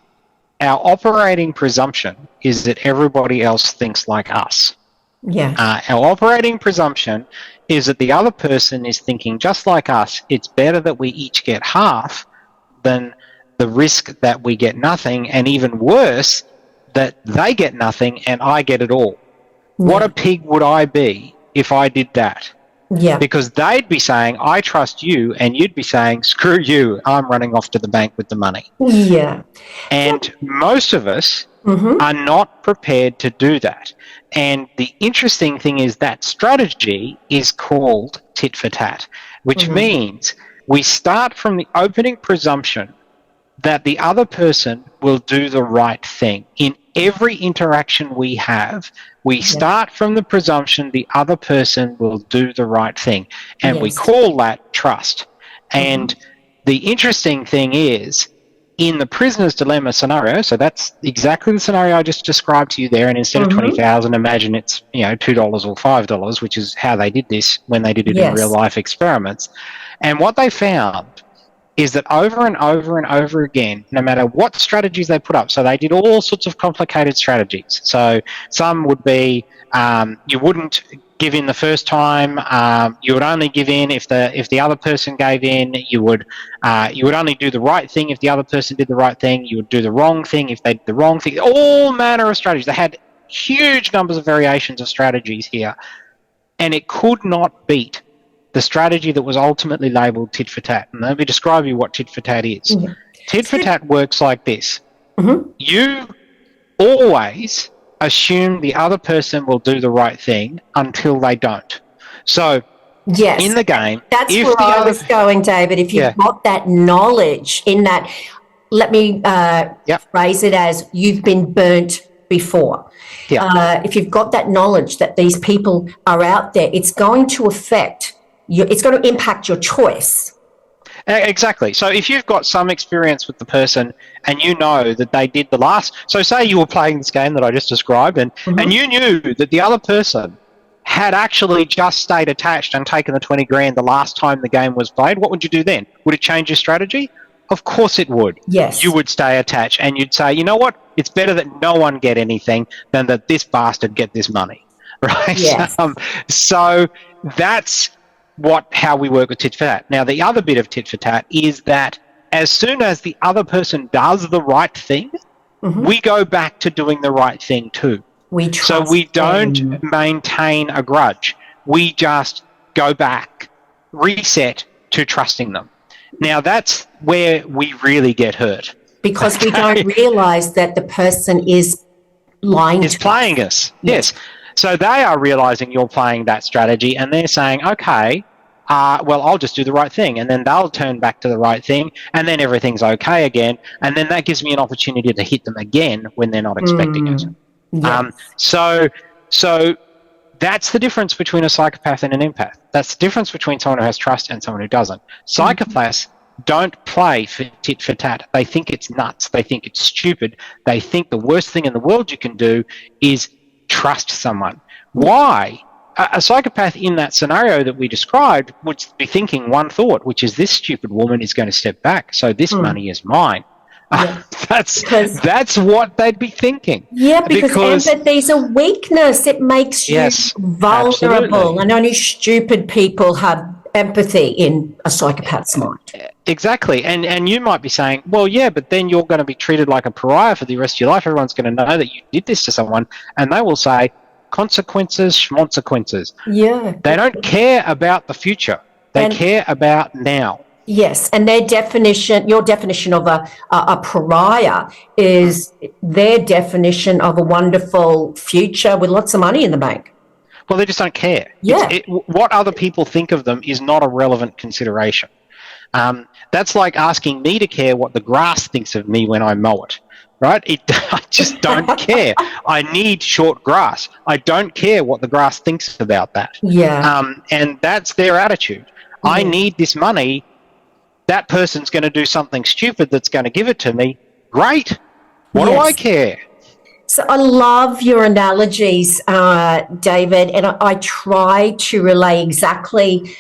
our operating presumption is that everybody else thinks like us. Yeah. Our operating presumption is that the other person is thinking just like us. It's better that we each get half than the risk that we get nothing, and even worse, that they get nothing and I get it all. Yeah. What a pig would I be if I did that? Yeah. Because they'd be saying, I trust you, and you'd be saying, screw you, I'm running off to the bank with the money. Yeah. And most of us are not prepared to do that. And the interesting thing is that strategy is called tit for tat, which means we start from the opening presumption that the other person will do the right thing. In every interaction we have, we start from the presumption the other person will do the right thing. And we call that trust. And the interesting thing is, in the prisoner's dilemma scenario, so that's exactly the scenario I just described to you there, and instead of 20,000, imagine it's $2 or $5, which is how they did this when they did it in real life experiments. And what they found is that over and over and over again, no matter what strategies they put up, so they did all sorts of complicated strategies. So some would be you wouldn't give in the first time. You would only give in if the other person gave in. You would only do the right thing if the other person did the right thing. You would do the wrong thing if they did the wrong thing. All manner of strategies. They had huge numbers of variations of strategies here, and it could not beat the strategy that was ultimately labelled tit for tat. And let me describe you what tit for tat is. Tit for tat works like this. You always assume the other person will do the right thing until they don't. So in the game, that's where I was going, David. If you've got that knowledge in that, let me phrase it as you've been burnt before. If you've got that knowledge that these people are out there, it's going to affect it's going to impact your choice. Exactly. So if you've got some experience with the person and you know that they did the last, so say you were playing this game that I just described and you knew that the other person had actually just stayed attached and taken the 20 grand the last time the game was played, what would you do then? Would it change your strategy? Of course it would. Yes. You would stay attached and you'd say, you know what? It's better that no one get anything than that this bastard get this money. Right? Yes. So that's how we work with tit for tat. Now, the other bit of tit for tat is that as soon as the other person does the right thing, we go back to doing the right thing too. So we don't maintain a grudge. We just go back, reset to trusting them. Now, that's where we really get hurt. Because we don't realise that the person is lying to us. Is playing us, yes. So they are realising you're playing that strategy and they're saying, okay, well, I'll just do the right thing. And then they'll turn back to the right thing and then everything's okay again. And then that gives me an opportunity to hit them again when they're not expecting it. Yes. So that's the difference between a psychopath and an empath. That's the difference between someone who has trust and someone who doesn't. Psychopaths don't play for tit for tat. They think it's nuts. They think it's stupid. They think the worst thing in the world you can do is trust someone. Why? A psychopath in that scenario that we described would be thinking one thought, which is this stupid woman is going to step back, so this money is mine. That's what they'd be thinking. Yeah, because empathy's a weakness. It makes you vulnerable. Absolutely. And only stupid people have empathy in a psychopath's mind. Exactly. And you might be saying, well, yeah, but then you're going to be treated like a pariah for the rest of your life. Everyone's going to know that you did this to someone. And they will say, consequences, schmonsequences. Yeah. They don't care about the future. They care about now. Yes, and your definition of a pariah is their definition of a wonderful future with lots of money in the bank. Well, they just don't care. Yeah. What other people think of them is not a relevant consideration. That's like asking me to care what the grass thinks of me when I mow it, right? I just don't care. I need short grass. I don't care what the grass thinks about that. Yeah. And that's their attitude. I need this money. That person's going to do something stupid that's going to give it to me. Great. What do I care? So I love your analogies, David, and I try to relay exactly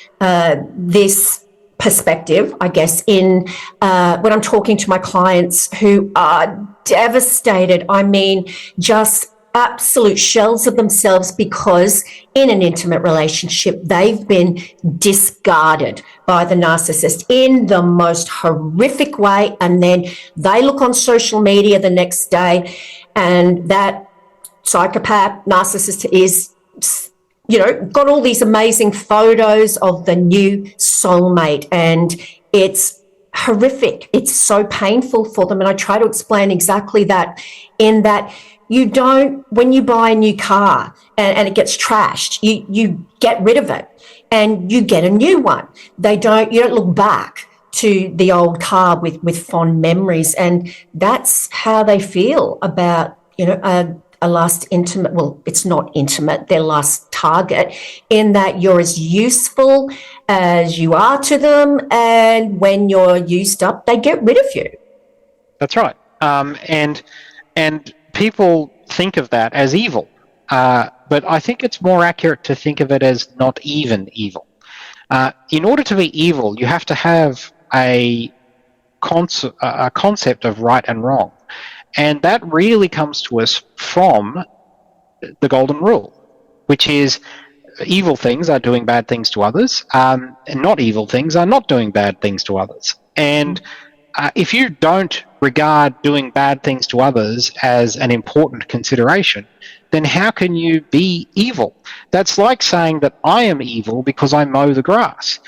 this perspective, I guess, in when I'm talking to my clients who are devastated. I mean, just absolute shells of themselves because in an intimate relationship, they've been discarded by the narcissist in the most horrific way. And then they look on social media the next day and that psychopath narcissist is, got all these amazing photos of the new soulmate. And it's horrific. It's so painful for them. And I try to explain exactly that, in that you don't, when you buy a new car and it gets trashed, you get rid of it and you get a new one. You don't look back to the old car with fond memories. And that's how they feel about, a last intimate, well, it's not intimate, their last target, in that you're as useful as you are to them, and when you're used up, they get rid of you. That's right. And people think of that as evil, but I think it's more accurate to think of it as not even evil. In order to be evil, you have to have a concept of right and wrong. And that really comes to us from the golden rule, which is evil things are doing bad things to others, and not evil things are not doing bad things to others. And if you don't regard doing bad things to others as an important consideration, then how can you be evil? That's like saying that I am evil because I mow the grass,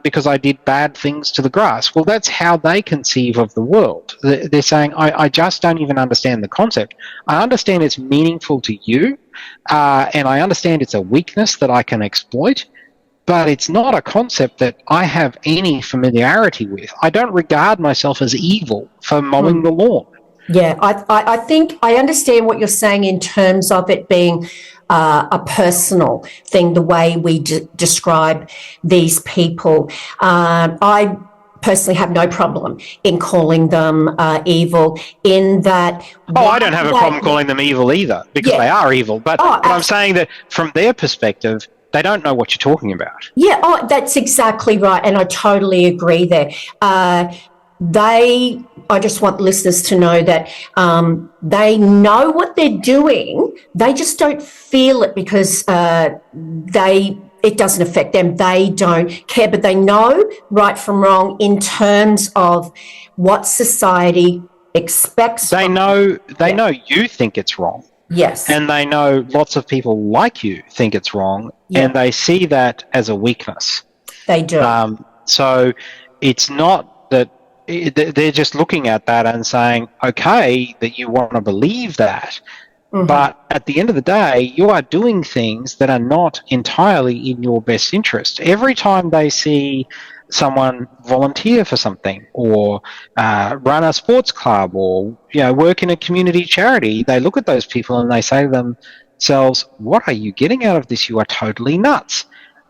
because I did bad things to the grass. Well, that's how they conceive of the world. They're saying, I just don't even understand the concept. I understand it's meaningful to you, and I understand it's a weakness that I can exploit, but it's not a concept that I have any familiarity with. I don't regard myself as evil for mowing the lawn. Yeah, I think I understand what you're saying in terms of it being a personal thing, the way we describe these people. I personally have no problem in calling them evil, in that... I don't have a problem calling them evil either, because they are evil. But I'm saying that from their perspective, they don't know what you're talking about. Yeah, that's exactly right, and I totally agree there. I just want listeners to know that they know what they're doing. They just don't feel it because it doesn't affect them. They don't care, but they know right from wrong in terms of what society expects. They know you think it's wrong. Yes. And they know lots of people like you think it's wrong, and they see that as a weakness. They do. So it's not that they're just looking at that and saying, okay, that you want to believe that. But at the end of the day, you are doing things that are not entirely in your best interest. Every time they see someone volunteer for something, or run a sports club, or work in a community charity, they look at those people and they say to themselves, what are you getting out of this? You are totally nuts.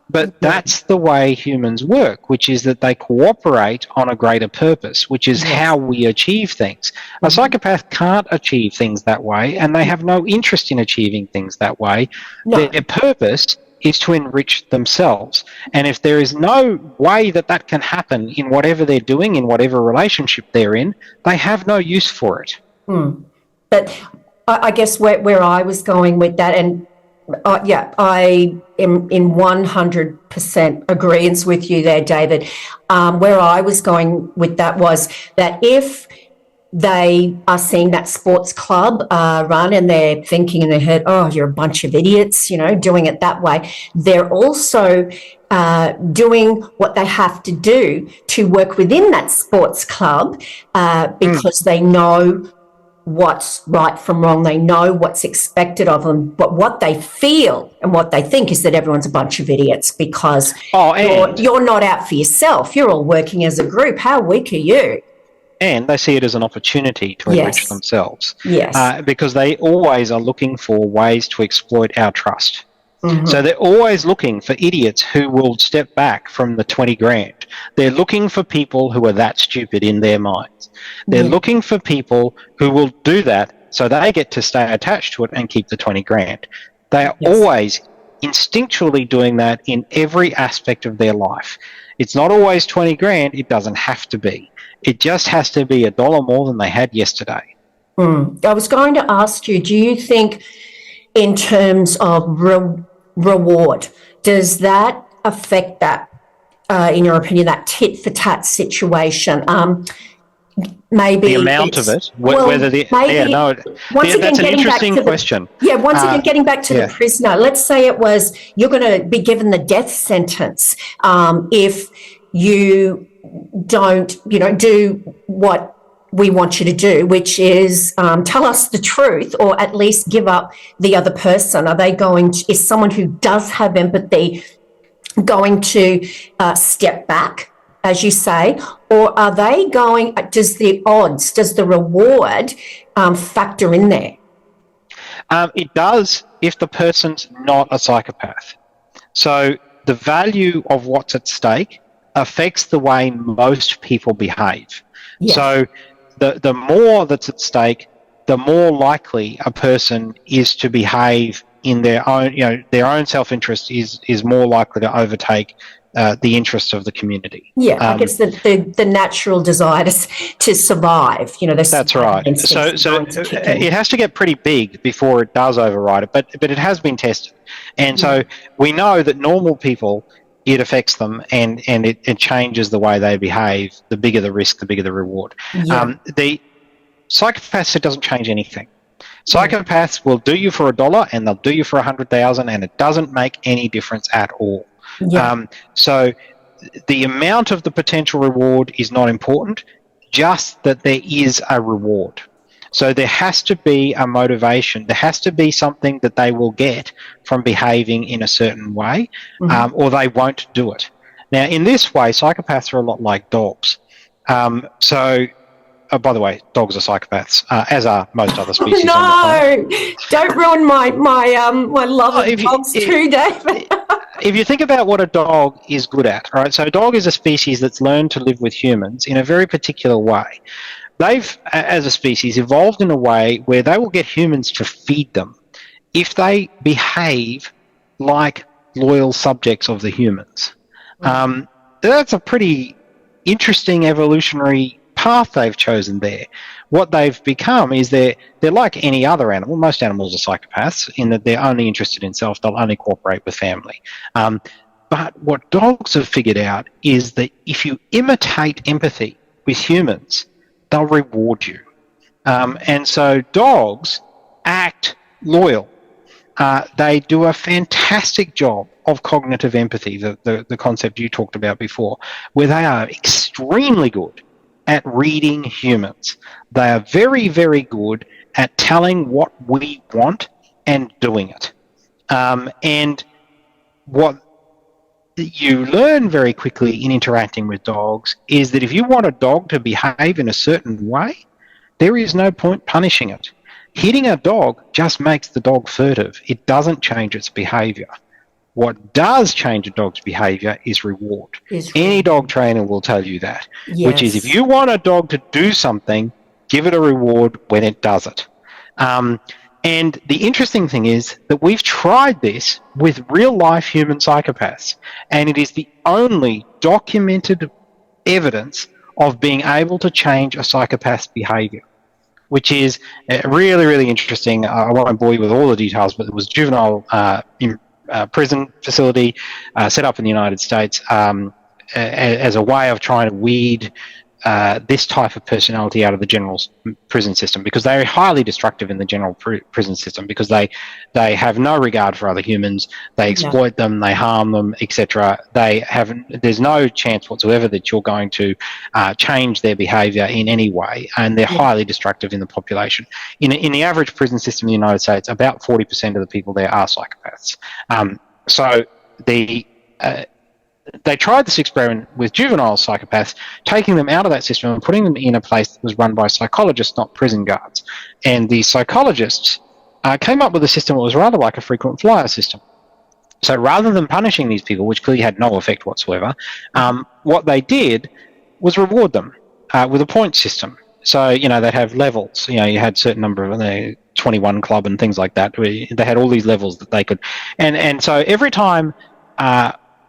But that's the way humans work, which is that they cooperate on a greater purpose, which is how we achieve things. A psychopath can't achieve things that way, and they have no interest in achieving things that way. No. Their purpose is to enrich themselves. And if there is no way that can happen in whatever they're doing, in whatever relationship they're in, they have no use for it. But I guess where I was going with that, and I am in 100% agreement with you there, David. Where I was going with that was that if they are seeing that sports club run and they're thinking in their head, oh, you're a bunch of idiots, doing it that way, they're also doing what they have to do to work within that sports club because they know what's right from wrong. They know what's expected of them, but what they feel and what they think is that everyone's a bunch of idiots because you're not out for yourself. You're all working as a group. How weak are you? And they see it as an opportunity to enrich themselves. Yes. Because they always are looking for ways to exploit our trust. So they're always looking for idiots who will step back from the 20 grand. They're looking for people who are that stupid in their minds. They're looking for people who will do that so they get to stay attached to it and keep the 20 grand. They are always instinctually doing that in every aspect of their life. It's not always 20 grand. It doesn't have to be. It just has to be $1 more than they had yesterday. I was going to ask you, do you think in terms of reward, does that affect that, in your opinion, that tit-for-tat situation? Maybe the amount of it, whether the that's an interesting question. Once again, getting back to the prisoner, let's say it was you're going to be given the death sentence if you don't, do what we want you to do, which is tell us the truth, or at least give up the other person? Is someone who does have empathy going to step back, as you say, or are they does the reward factor in there? It does if the person's not a psychopath. So the value of what's at stake affects the way most people behave. Yes. So the more that's at stake, the more likely a person is to behave in their own self-interest is more likely to overtake the interests of the community. Yeah, I guess the natural desire to survive. That's right. So it has to get pretty big before it does override it, but it has been tested, and so we know that normal people, it affects them, and it changes the way they behave. The bigger the risk, the bigger the reward. Yeah. The psychopaths, it doesn't change anything. Psychopaths will do you for $1 and they'll do you for 100,000, and it doesn't make any difference at all. Yeah. So the amount of the potential reward is not important, just that there is a reward. So there has to be a motivation. There has to be something that they will get from behaving in a certain way, or they won't do it. Now, in this way, psychopaths are a lot like dogs. By the way, dogs are psychopaths, as are most other species on the planet. Don't ruin my love of dogs too, David. If you think about what a dog is good at, right? So a dog is a species that's learned to live with humans in a very particular way. They've, as a species, evolved in a way where they will get humans to feed them if they behave like loyal subjects of the humans. That's a pretty interesting evolutionary path they've chosen there. What they've become is they're like any other animal. Most animals are psychopaths in that they're only interested in self. They'll only cooperate with family. But what dogs have figured out is that if you imitate empathy with humans, they'll reward you. And so dogs act loyal. They do a fantastic job of cognitive empathy, the concept you talked about before, where they are extremely good at reading humans. They are very, very good at telling what we want and doing it. And what you learn very quickly in interacting with dogs is that if you want a dog to behave in a certain way, there is no point punishing it. Hitting a dog just makes the dog furtive. It doesn't change its behavior. What does change a dog's behavior is reward. Any dog trainer will tell you that, which is if you want a dog to do something, give it a reward when it does it. And the interesting thing is that we've tried this with real-life human psychopaths, and it is the only documented evidence of being able to change a psychopath's behavior, which is really, really interesting. I won't bore you with all the details, but it was juvenile prison facility set up in the United States as a way of trying to weed this type of personality out of the general prison system, because they're highly destructive in the general prison system, because they have no regard for other humans, they exploit them, they harm them, etc. There's no chance whatsoever that you're going to change their behaviour in any way, and they're highly destructive in the population. In the average prison system in the United States, about 40% of the people there are psychopaths. So they tried this experiment with juvenile psychopaths, taking them out of that system and putting them in a place that was run by psychologists, not prison guards. And the psychologists came up with a system that was rather like a frequent flyer system. So rather than punishing these people, which clearly had no effect whatsoever, what they did was reward them with a point system. So, they'd have levels. You had a certain number of 21 club and things like that. They had all these levels that they could. And so every time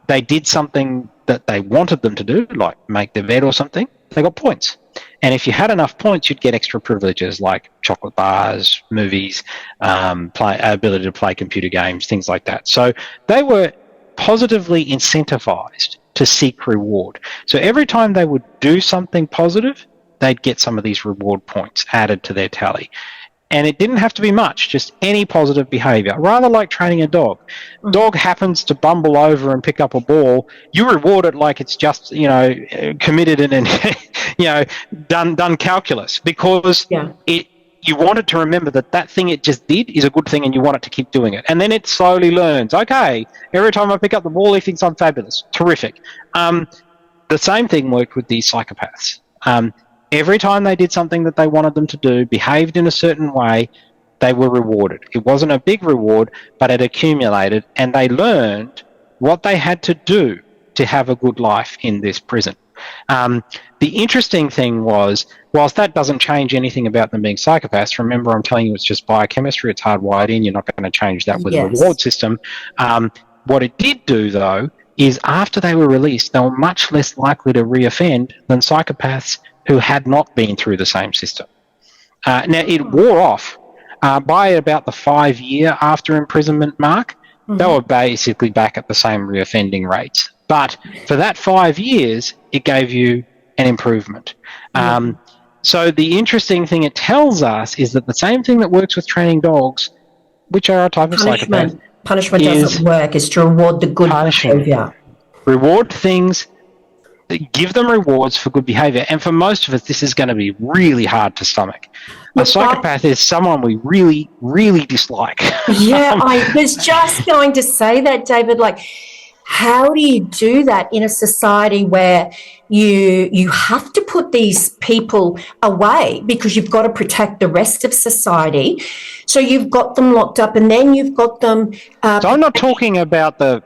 they did something that they wanted them to do, like make their bed or something, they got points. And if you had enough points, you'd get extra privileges like chocolate bars, movies, ability to play computer games, things like that. So they were positively incentivized to seek reward. So every time they would do something positive, they'd get some of these reward points added to their tally. And it didn't have to be much, just any positive behavior, rather like training a dog. Dog happens to bumble over and pick up a ball, you reward it like it's just, committed and, done calculus, because you want it to remember that thing it just did is a good thing and you want it to keep doing it. And then it slowly learns, okay, every time I pick up the ball, he thinks I'm fabulous. Terrific. The same thing worked with these psychopaths. Every time they did something that they wanted them to do, behaved in a certain way, they were rewarded. It wasn't a big reward, but it accumulated, and they learned what they had to do to have a good life in this prison. The interesting thing was, whilst that doesn't change anything about them being psychopaths, remember I'm telling you it's just biochemistry, it's hardwired in, you're not going to change that with a reward system. What it did do, though, is after they were released, they were much less likely to reoffend than psychopaths who had not been through the same system. Now, it wore off by about the 5-year after imprisonment mark. They were basically back at the same reoffending rates. But for that 5 years, it gave you an improvement. So the interesting thing it tells us is that the same thing that works with training dogs, which are a type of psychopath, punishment doesn't work, is to reward the good behavior. Reward things, give them rewards for good behavior. And for most of us, this is going to be really hard to stomach. A psychopath is someone we really, really dislike. Yeah, I was just going to say that, David. Like, how do you do that in a society where you have to put these people away because you've got to protect the rest of society? So you've got them locked up, and then you've got them. So I'm not talking about the.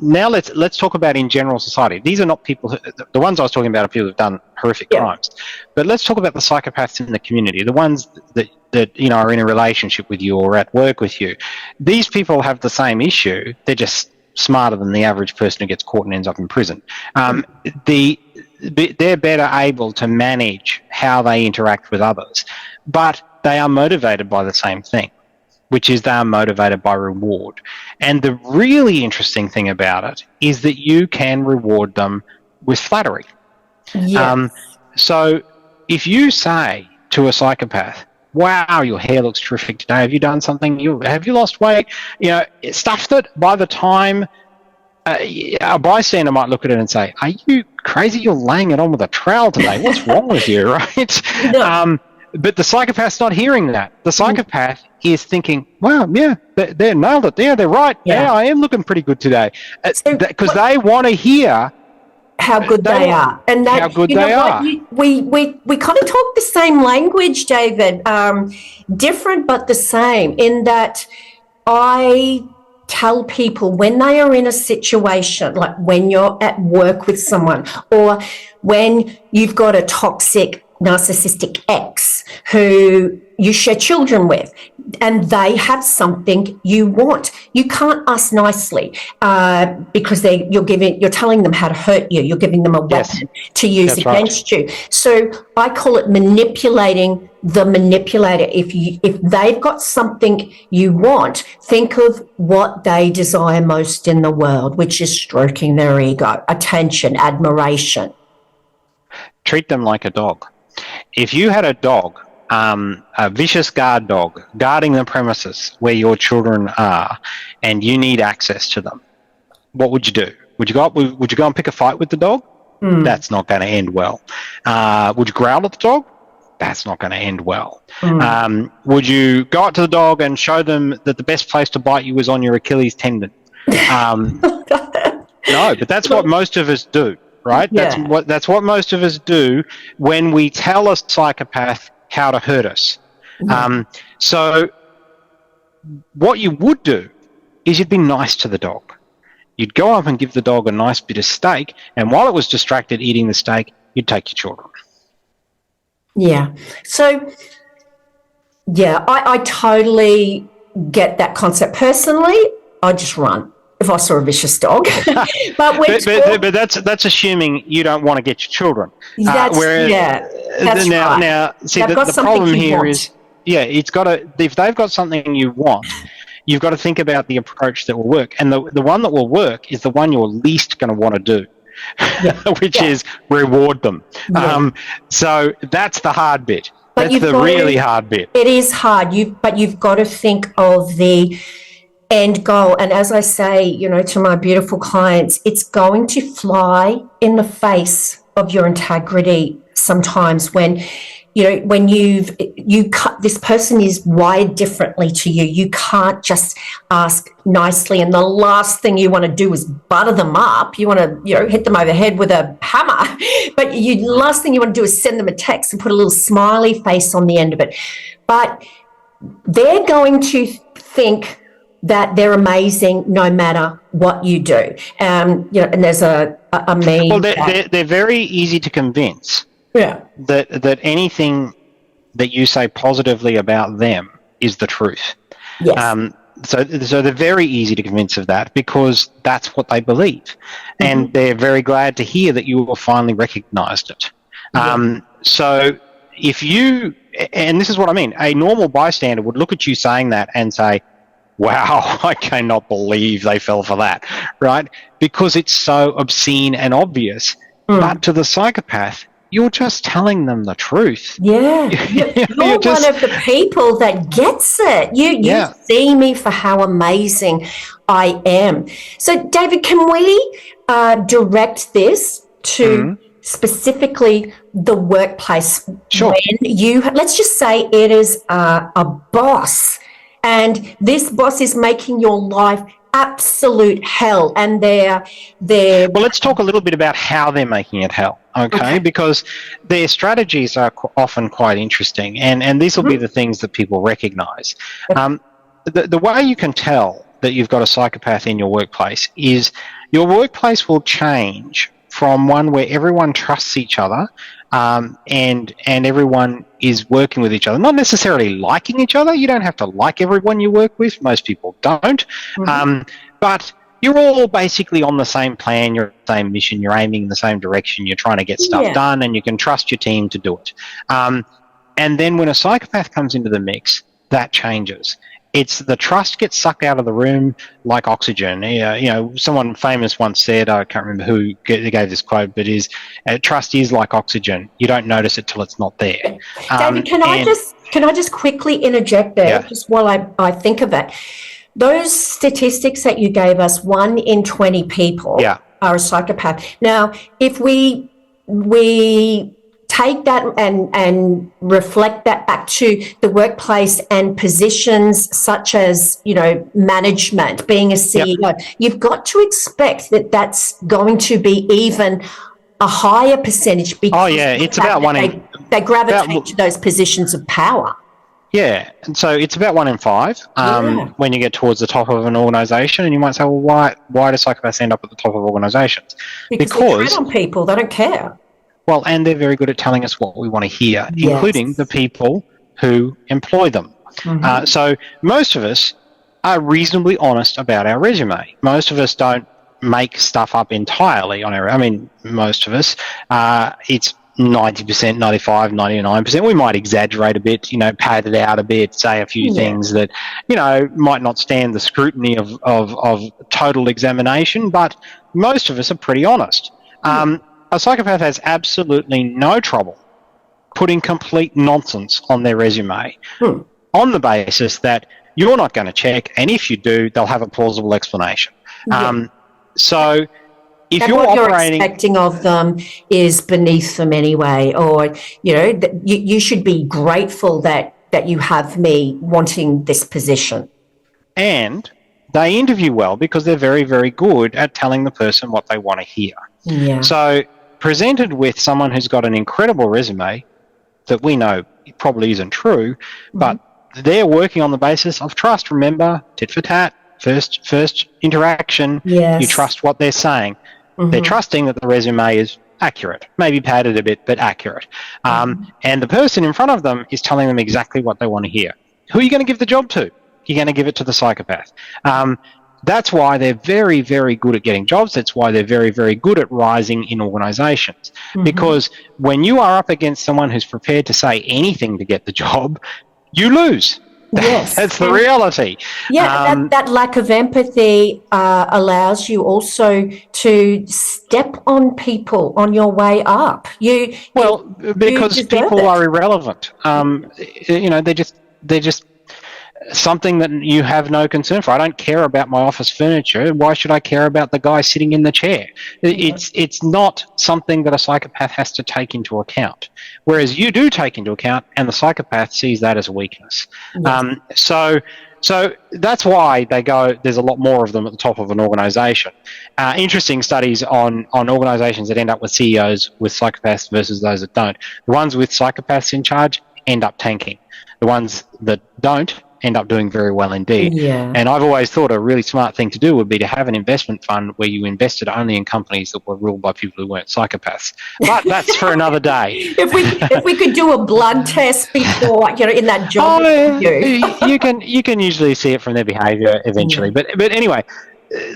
Now let's talk about in general society. These are not people. The ones I was talking about are people who've done horrific crimes. But let's talk about the psychopaths in the community, the ones that are in a relationship with you or at work with you. These people have the same issue. They're just smarter than the average person who gets caught and ends up in prison. They're better able to manage how they interact with others, but they are motivated by the same thing, which is they are motivated by reward. And the really interesting thing about it is that you can reward them with flattery. Yes. So if you say to a psychopath, wow, your hair looks terrific today, have you done something, have you lost weight, stuff that by the time a bystander might look at it and say, are you crazy, you're laying it on with a trowel today, what's wrong with you, right? No. But the psychopath's not hearing that. The psychopath is thinking, wow, yeah, they nailed it. Yeah, they're right. Yeah, I am looking pretty good today. Because they want to hear how good they are. And that, how good they are. We kind of talk the same language, David, different but the same, in that I tell people when they are in a situation, like when you're at work with someone or when you've got a toxic narcissistic ex who you share children with and they have something you want, you can't ask nicely because you're telling them how to hurt you, you're giving them a weapon to use against you. So I call it manipulating the manipulator. If they've got something you want, think of what they desire most in the world, which is stroking their ego, attention, admiration. Treat them like a dog. If you had a dog, a vicious guard dog, guarding the premises where your children are, and you need access to them, what would you do? Would you go and pick a fight with the dog? That's not going to end well. Would you growl at the dog? That's not going to end well. Would you go up to the dog and show them that the best place to bite you is on your Achilles tendon? No, but that's what most of us do. Right? Yeah. That's what most of us do when we tell a psychopath how to hurt us. So what you would do is you'd be nice to the dog. You'd go up and give the dog a nice bit of steak, and while it was distracted eating the steak, you'd take your children. Yeah. So, I totally get that concept. Personally, I just run if I saw a vicious dog. but that's assuming you don't want to get your children. That's right. Now, see, the problem here is, if they've got something you want, you've got to think about the approach that will work. And the one that will work is the one you're least going to want to do. Yeah. which is reward them. Yeah. So that's the hard bit. But That's the really hard bit. It is hard. But you've got to think of the end goal. And as I say, to my beautiful clients, it's going to fly in the face of your integrity sometimes when this person is wired differently to you. You can't just ask nicely, and the last thing you want to do is butter them up. You want to, hit them over the head with a hammer, but last thing you want to do is send them a text and put a little smiley face on the end of it. But they're going to think that they're amazing no matter what you do. And there's a meme. Well, they're very easy to convince. Yeah. That anything that you say positively about them is the truth. Yes. So they're very easy to convince of that because that's what they believe. Mm-hmm. And they're very glad to hear that you have finally recognized it. Yeah. So if you, and this is what I mean, a normal bystander would look at you saying that and say, wow, I cannot believe they fell for that, right? Because it's so obscene and obvious. But to the psychopath, you're just telling them the truth. Yeah. You're one of the people that gets it. You see me for how amazing I am. So, David, can we direct this to specifically the workplace? Sure. When let's just say it is a boss, and this boss is making your life absolute hell, and they're well, let's talk a little bit about how they're making it hell, okay? Because their strategies are often quite interesting, and these will be the things that people recognize. The way you can tell that you've got a psychopath in your workplace is your workplace will change from one where everyone trusts each other and everyone is working with each other, not necessarily liking each other. You don't have to like everyone you work with. Most people don't. But you're all basically on the same plan, you're on the same mission, you're aiming in the same direction, you're trying to get stuff done, and you can trust your team to do it. And then when a psychopath comes into the mix, that changes. It's the trust gets sucked out of the room like oxygen. Someone famous once said, I can't remember who gave this quote, but trust is like oxygen. You don't notice it till it's not there. David, can I just quickly interject there, just while I think of it? Those statistics that you gave us, 1 in 20 people are a psychopath. Now, if we take that and reflect that back to the workplace and positions such as, management, being a CEO, you've got to expect that that's going to be even a higher percentage because it's about one in... They gravitate to those positions of power. Yeah, and so it's about 1 in 5 when you get towards the top of an organisation, and you might say, well, why do psychopaths end up at the top of organisations? Because they tread on people, they don't care. Well, and they're very good at telling us what we want to hear, including the people who employ them. So most of us are reasonably honest about our resume. Most of us don't make stuff up entirely on most of us. It's 90%, 95, 99%. We might exaggerate a bit, pad it out a bit, say a few things that, might not stand the scrutiny of total examination, but most of us are pretty honest. A psychopath has absolutely no trouble putting complete nonsense on their resume on the basis that you're not going to check, and if you do, they'll have a plausible explanation. So if you're operating... you're expecting of them is beneath them anyway, or, you should be grateful that you have me wanting this position. And they interview well because they're very, very good at telling the person what they want to hear. Yeah. So presented with someone who's got an incredible resume that we know probably isn't true, but they're working on the basis of trust. Remember, tit for tat, first interaction, you trust what they're saying. They're trusting that the resume is accurate, maybe padded a bit, but accurate. And the person in front of them is telling them exactly what they want to hear. Who are you going to give the job to? You're going to give it to the psychopath. That's why they're very, very good at getting jobs. That's why they're very, very good at rising in organizations. Because when you are up against someone who's prepared to say anything to get the job, you lose. Yes. That's the reality. Yeah, that lack of empathy allows you also to step on people on your way up. Because people are irrelevant. They're just something that you have no concern for. I don't care about my office furniture. Why should I care about the guy sitting in the chair? It's not something that a psychopath has to take into account, whereas you do take into account, and the psychopath sees that as a weakness. Yes. So that's why they go, there's a lot more of them at the top of an organization. Interesting studies on organizations that end up with CEOs with psychopaths versus those that don't. The ones with psychopaths in charge end up tanking. The ones that don't end up doing very well indeed. Yeah. And I've always thought a really smart thing to do would be to have an investment fund where you invested only in companies that were ruled by people who weren't psychopaths. But that's for another day. If we could do a blood test before, in that job you can usually see it from their behaviour eventually. Yeah. But anyway,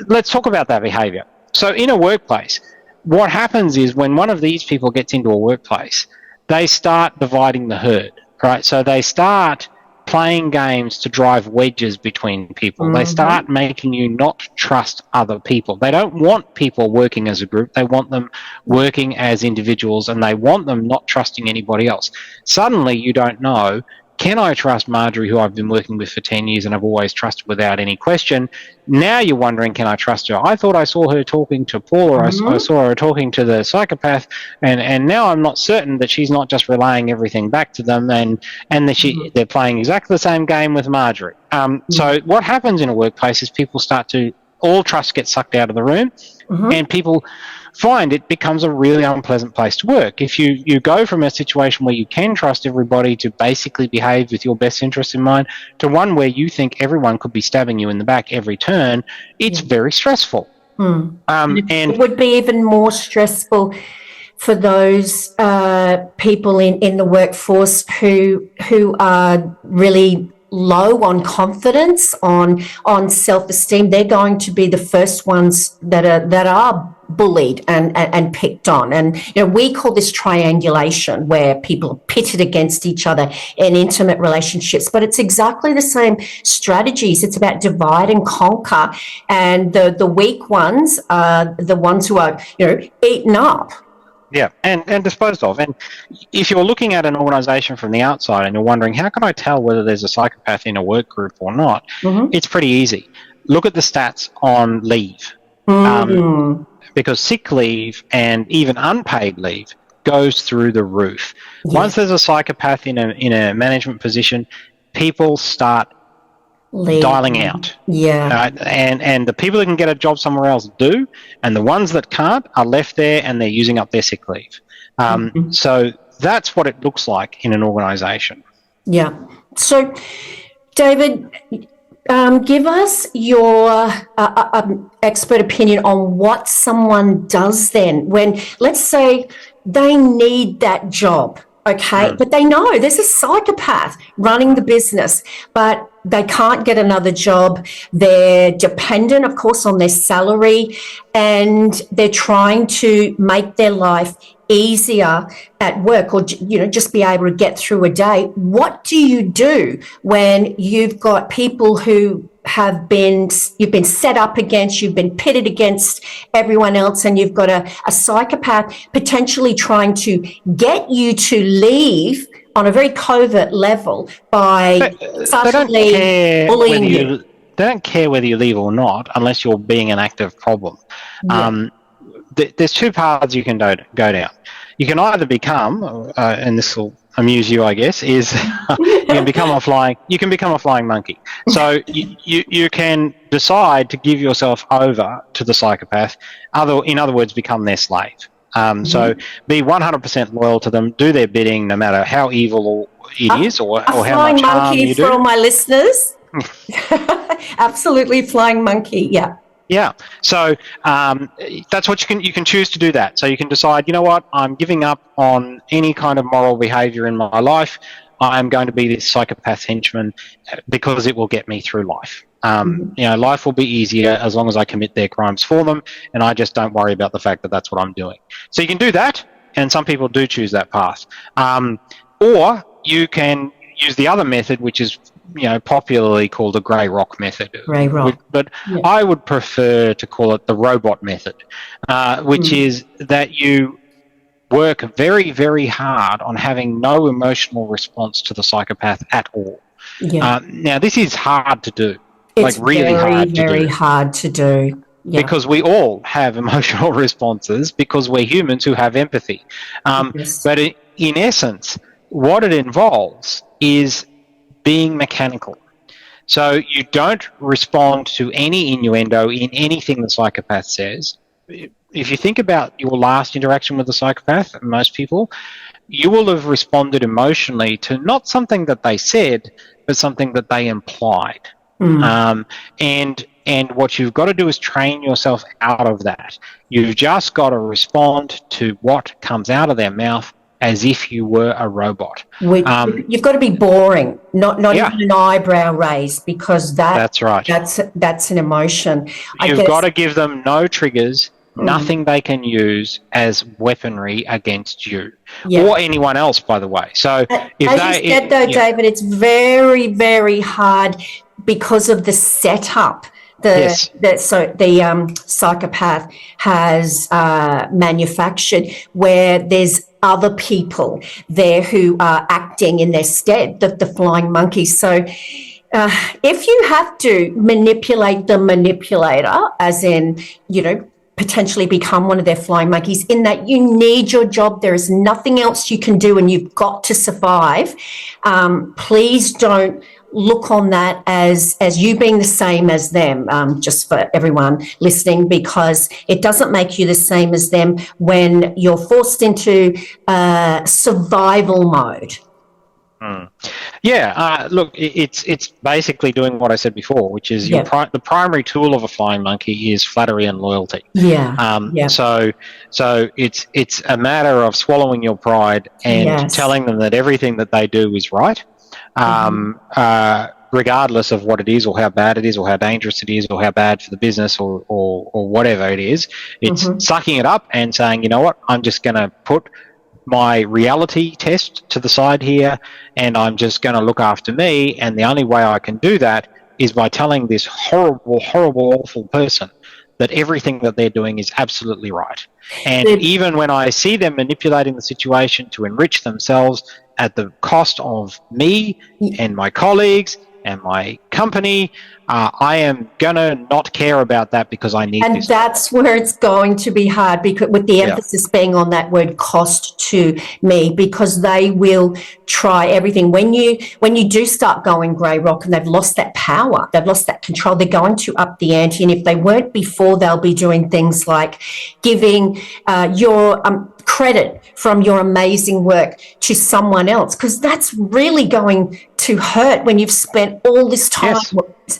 let's talk about that behaviour. So in a workplace, what happens is when one of these people gets into a workplace, they start dividing the herd, right? So they start playing games to drive wedges between people. Mm-hmm. They start making you not trust other people. They don't want people working as a group. They want them working as individuals, and they want them not trusting anybody else. Suddenly you don't know, can I trust Marjorie, who I've been working with for 10 years and I've always trusted without any question? Now you're wondering, can I trust her? I thought I saw her talking to Paul, or I saw her talking to the psychopath, and now I'm not certain that she's not just relaying everything back to them, and that they're playing exactly the same game with Marjorie. So what happens in a workplace is people start to, all trust gets sucked out of the room, and people find it becomes a really unpleasant place to work. If you go from a situation where you can trust everybody to basically behave with your best interest in mind to one where you think everyone could be stabbing you in the back every turn, it's very stressful. And it would be even more stressful for those people in the workforce who are really low on confidence, on self-esteem. They're going to be the first ones that are bullied and picked on. And we call this triangulation, where people are pitted against each other in intimate relationships, but it's exactly the same strategies. It's about divide and conquer, and the weak ones are the ones who are eaten up. Yeah, and disposed of. And if you're looking at an organisation from the outside and you're wondering, how can I tell whether there's a psychopath in a work group or not? It's pretty easy. Look at the stats on leave. Because sick leave and even unpaid leave goes through the roof. Yeah. Once there's a psychopath in a management position, people start dialing out. Yeah. And the people who can get a job somewhere else do, and the ones that can't are left there and they're using up their sick leave. So that's what it looks like in an organisation. Yeah. So, David, give us your expert opinion on what someone does then when, let's say, they need that job. Okay, but they know there's a psychopath running the business, but they can't get another job. They're dependent, of course, on their salary, and they're trying to make their life easier at work, or just be able to get through a day. What do you do when you've got people who you've been set up against, you've been pitted against everyone else, and you've got a psychopath potentially trying to get you to leave on a very covert level by subtly bullying you? They don't care whether you leave or not unless you're being an active problem. There's two paths you can go down. You can either become, and this will amuse you, I guess, is you can become a flying monkey. So you can decide to give yourself over to the psychopath. In other words, become their slave. So be 100% loyal to them, do their bidding, no matter how evil it is or how much harm you do. For all my listeners. Absolutely, flying monkey. Yeah. Yeah, so that's what you can choose to do that. So you can decide, you know what, I'm giving up on any kind of moral behaviour in my life. I'm going to be this psychopath henchman because it will get me through life. Life will be easier as long as I commit their crimes for them, and I just don't worry about the fact that that's what I'm doing. So you can do that, and some people do choose that path. Or you can use the other method, which is popularly called the grey rock method. Grey rock. But Yeah. I would prefer to call it the robot method, which is that you work very, very hard on having no emotional response to the psychopath at all. Yeah. Now, this is hard to do. It's really very hard to do. Yeah. Because we all have emotional responses because we're humans who have empathy. Yes. But in essence, what it involves is being mechanical. So you don't respond to any innuendo in anything the psychopath says. If you think about your last interaction with the psychopath, most people, you will have responded emotionally to not something that they said, but something that they implied. And what you've got to do is train yourself out of that. You've just got to respond to what comes out of their mouth as if you were a robot. You've got to be boring, not even an eyebrow raise, because that's right. That's an emotion. You've got to give them no triggers, nothing they can use as weaponry against you or anyone else, by the way. So as you said, David, it's very, very hard because of the setup. The psychopath has manufactured, where there's other people there who are acting in their stead, the flying monkeys. So if you have to manipulate the manipulator, as in, potentially become one of their flying monkeys, in that you need your job, there is nothing else you can do and you've got to survive, please don't look on that as you being the same as them, just for everyone listening, because it doesn't make you the same as them when you're forced into survival mode. Look, it's basically doing what I said before, which is the primary tool of a flying monkey is flattery and loyalty. So it's a matter of swallowing your pride and telling them that everything that they do is right, regardless of what it is, or how bad it is, or how dangerous it is, or how bad for the business, or whatever it is. It's sucking it up and saying, you know what, I'm just going to put my reality test to the side here, and I'm just going to look after me, and the only way I can do that is by telling this horrible, awful person that everything that they're doing is absolutely right. And even when I see them manipulating the situation to enrich themselves at the cost of me and my colleagues and my company, I am going to not care about that because I need this. And that's where it's going to be hard, because with the emphasis being on that word cost to me, because they will try everything. When you do start going grey rock and they've lost that power, they've lost that control, they're going to up the ante. And if they weren't before, they'll be doing things like giving your credit from your amazing work to someone else, because that's really going to hurt when you've spent all this time,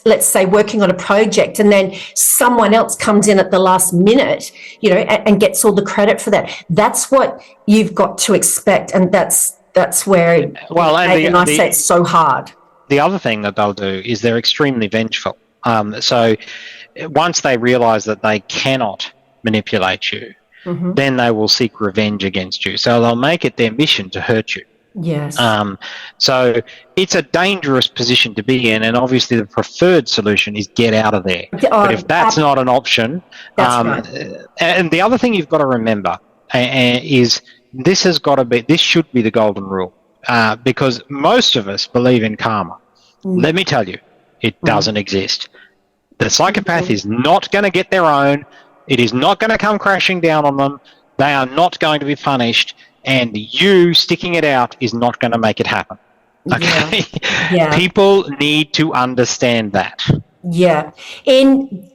let's say, working on a project, and then someone else comes in at the last minute, and gets all the credit for that. That's what you've got to expect, and that's where I say it's so hard. The other thing that they'll do is they're extremely vengeful. So once they realise that they cannot manipulate you, then they will seek revenge against you. So they'll make it their mission to hurt you. Yes. So it's a dangerous position to be in, and obviously the preferred solution is get out of there. But if that's not an option, right. And the other thing you've got to remember is this should be the golden rule, because most of us believe in karma. Let me tell you, it doesn't exist. The psychopath is not going to get their own. It is not going to come crashing down on them. They are not going to be punished, and you sticking it out is not going to make it happen. Okay? Yeah. People need to understand that. Yeah. And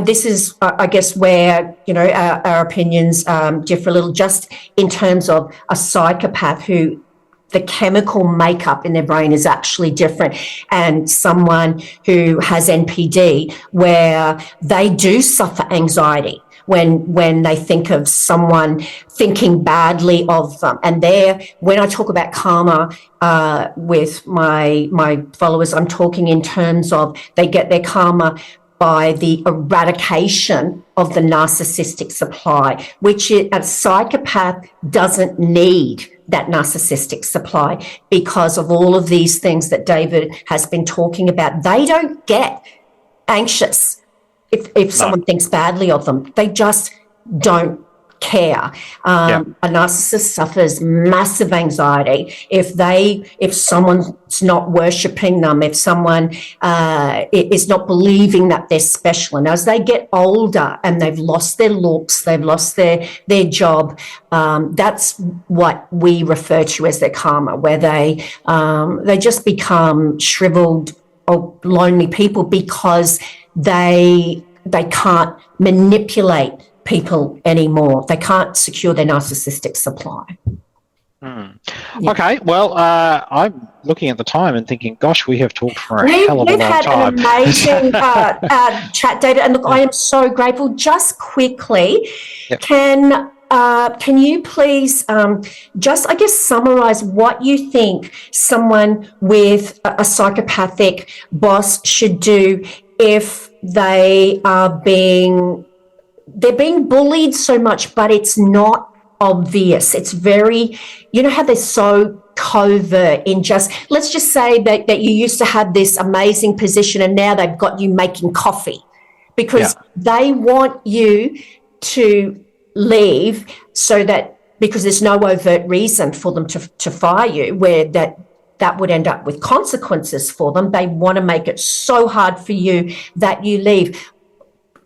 this is, I guess, where, our opinions differ a little, just in terms of a psychopath who the chemical makeup in their brain is actually different, and someone who has NPD, where they do suffer anxiety when they think of someone thinking badly of them. And when I talk about karma with my followers, I'm talking in terms of they get their karma by the eradication of the narcissistic supply, which a psychopath doesn't need that narcissistic supply because of all of these things that David has been talking about. They don't get anxious if someone thinks badly of them. They just don't care. A narcissist suffers massive anxiety if someone's not worshipping them, if someone is not believing that they're special. And as they get older and they've lost their looks, they've lost their job, that's what we refer to as their karma, where they just become shriveled or lonely people because they can't manipulate people anymore. They can't secure their narcissistic supply. Okay, well, I'm looking at the time and thinking, gosh, we have talked for a hell of a long time. We've had an amazing chat, David, and look, I am so grateful. Just quickly, can you please just, I guess, summarize what you think someone with a psychopathic boss should do if they are they're being bullied so much, but it's not obvious. It's very, you know how they're so covert in let's just say that you used to have this amazing position and now they've got you making coffee because they want you to leave because there's no overt reason for them to fire you, where that would end up with consequences for them. They want to make it so hard for you that you leave.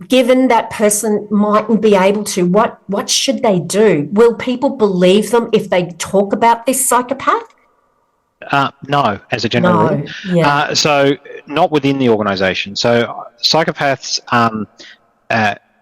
Given that person mightn't be able to, what should they do? Will people believe them if they talk about this psychopath? No, as a general rule. Yeah. So not within the organisation. So psychopaths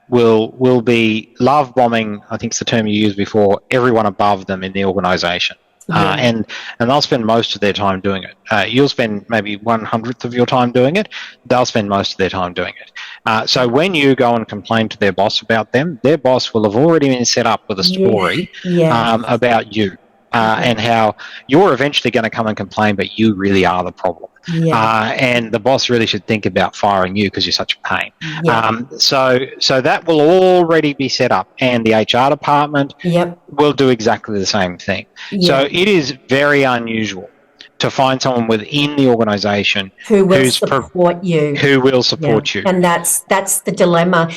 will be love bombing, I think is the term you used before, everyone above them in the organisation. And they'll spend most of their time doing it. You'll spend maybe 1/100th of your time doing it. They'll spend most of their time doing it. So when you go and complain to their boss about them, their boss will have already been set up with a story about you and how you're eventually going to come and complain, but you really are the problem. And the boss really should think about firing you because you're such a pain. So that will already be set up, and the HR department will do exactly the same thing. So it is very unusual to find someone within the organisation who will support you. Who will support you. And that's the dilemma.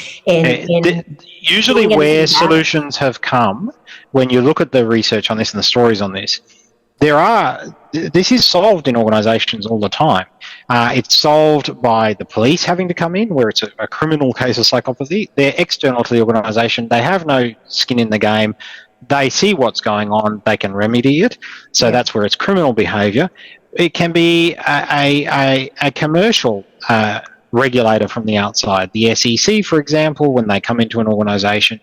Usually where solutions have come, when you look at the research on this and the stories on this, this is solved in organisations all the time. It's solved by the police having to come in, where it's a criminal case of psychopathy. They're external to the organisation. They have no skin in the game. They see what's going on. They can remedy it. So that's where it's criminal behaviour. It can be a commercial regulator from the outside. The SEC, for example, when they come into an organisation,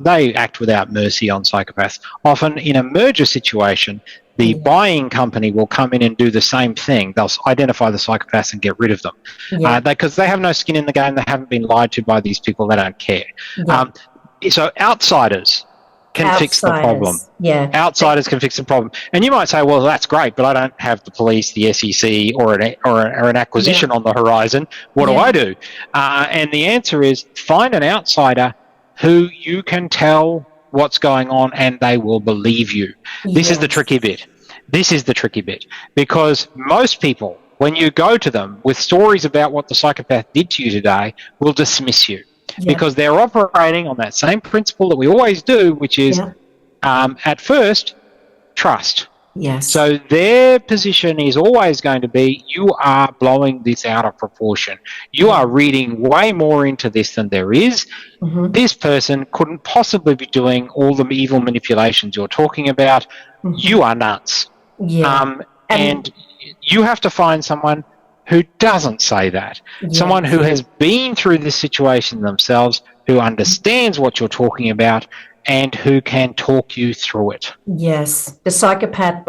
they act without mercy on psychopaths. Often in a merger situation, the buying company will come in and do the same thing. They'll identify the psychopaths and get rid of them because they have no skin in the game. They haven't been lied to by these people. They don't care. So outsiders can fix the problem. Outsiders can fix the problem. And you might say, well, that's great, but I don't have the police, the SEC, or an acquisition on the horizon. What do I do? And the answer is find an outsider who you can tell what's going on and they will believe you. This is the tricky bit. Because most people, when you go to them with stories about what the psychopath did to you today, will dismiss you. Because they're operating on that same principle that we always do, which is at first, trust. So their position is always going to be, you are blowing this out of proportion. You are reading way more into this than there is. This person couldn't possibly be doing all the evil manipulations you're talking about. You are nuts. And you have to find someone who doesn't say that. Someone who has been through this situation themselves, who understands what you're talking about, and who can talk you through it. Yes. The psychopath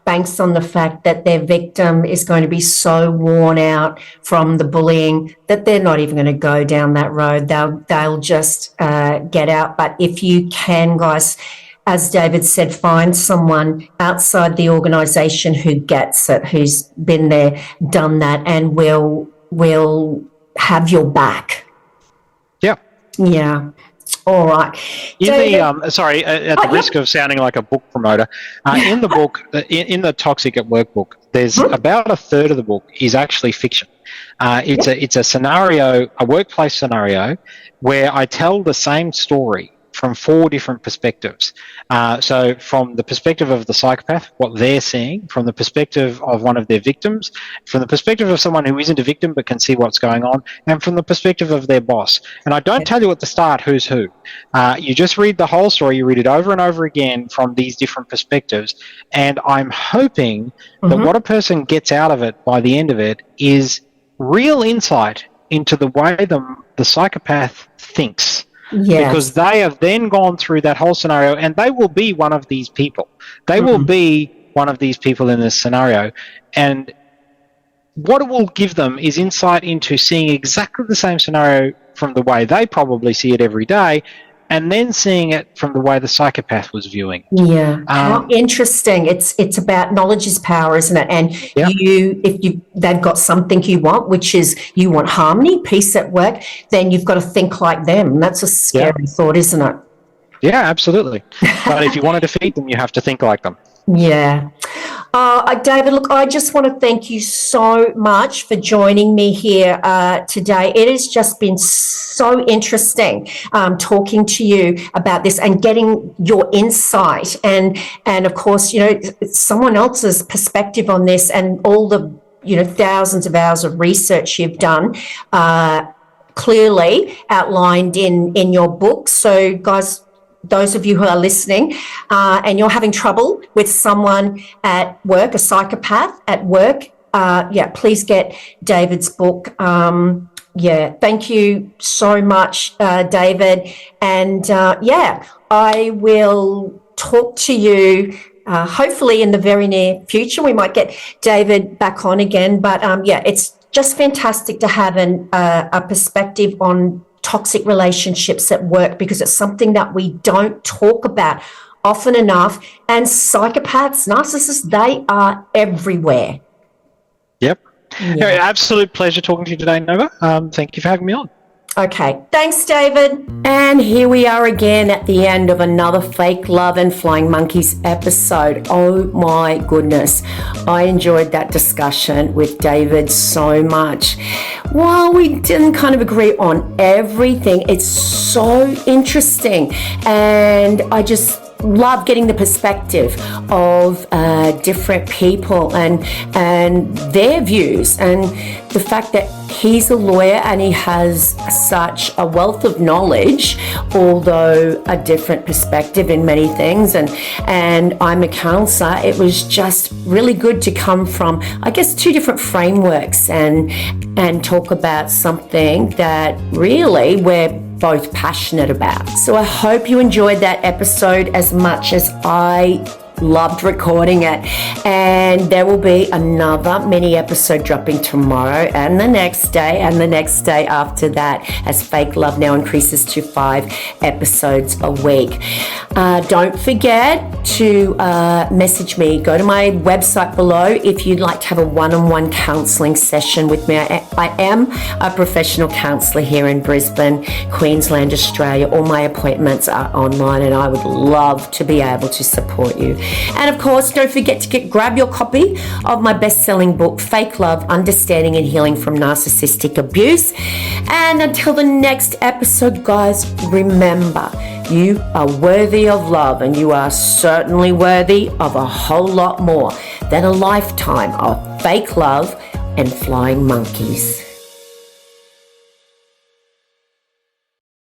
banks on the fact that their victim is going to be so worn out from the bullying that they're not even going to go down that road. They'll just get out. But if you can, guys, as David said, find someone outside the organisation who gets it, who's been there, done that, and will have your back. Yeah. Yeah. All right. Sorry, at the risk of sounding like a book promoter, in the book, in the Toxic at Work book, there's about a third of the book is actually fiction. It's a scenario, a workplace scenario, where I tell the same story from 4 different perspectives. So from the perspective of the psychopath, what they're seeing, from the perspective of one of their victims, from the perspective of someone who isn't a victim but can see what's going on, and from the perspective of their boss. And I don't tell you at the start who's who. You just read the whole story, you read it over and over again from these different perspectives. And I'm hoping that what a person gets out of it by the end of it is real insight into the way the psychopath thinks. Yes. Because they have then gone through that whole scenario, and they will be one of these people. They will be one of these people in this scenario. And what it will give them is insight into seeing exactly the same scenario from the way they probably see it every day, and then seeing it from the way the psychopath was viewing it. Yeah, how interesting. It's about knowledge is power, isn't it? And they've got something you want, which is you want harmony, peace at work, then you've got to think like them. That's a scary thought, isn't it? Yeah, absolutely. But if you want to defeat them, you have to think like them. Yeah. David, look, I just want to thank you so much for joining me here today. It has just been so interesting talking to you about this and getting your insight and of course, someone else's perspective on this and all the, thousands of hours of research you've done clearly outlined in your book. So, guys, those of you who are listening and you're having trouble with someone at work, a psychopath at work, please get David's book. Thank you so much, David. And I will talk to you hopefully in the very near future. We might get David back on again. But it's just fantastic to have a perspective on toxic relationships at work, because it's something that we don't talk about often enough. And psychopaths, narcissists, they are everywhere. Yep. Yeah. Absolute pleasure talking to you today, Nova. Thank you for having me on. Okay. Thanks, David. And here we are again at the end of another Fake Love and Flying Monkeys episode. Oh my goodness. I enjoyed that discussion with David so much. While we didn't kind of agree on everything, it's so interesting. And I just love getting the perspective of different people and their views, and the fact that he's a lawyer and he has such a wealth of knowledge, although a different perspective in many things, and I'm a counsellor. It was just really good to come from, I guess, 2 different frameworks and talk about something that really we're both passionate about. So I hope you enjoyed that episode as much as I loved recording it. And there will be another mini episode dropping tomorrow and the next day and the next day after that, as Fake Love now increases to 5 episodes a week. Don't forget to message me. Go to my website below if you'd like to have a one-on-one counselling session with me. I am a professional counsellor here in Brisbane, Queensland, Australia. All my appointments are online, and I would love to be able to support you. And of course, don't forget to grab your copy of my best-selling book, Fake Love, Understanding and Healing from Narcissistic Abuse. And until the next episode, guys, remember, you are worthy of love, and you are certainly worthy of a whole lot more than a lifetime of fake love and flying monkeys.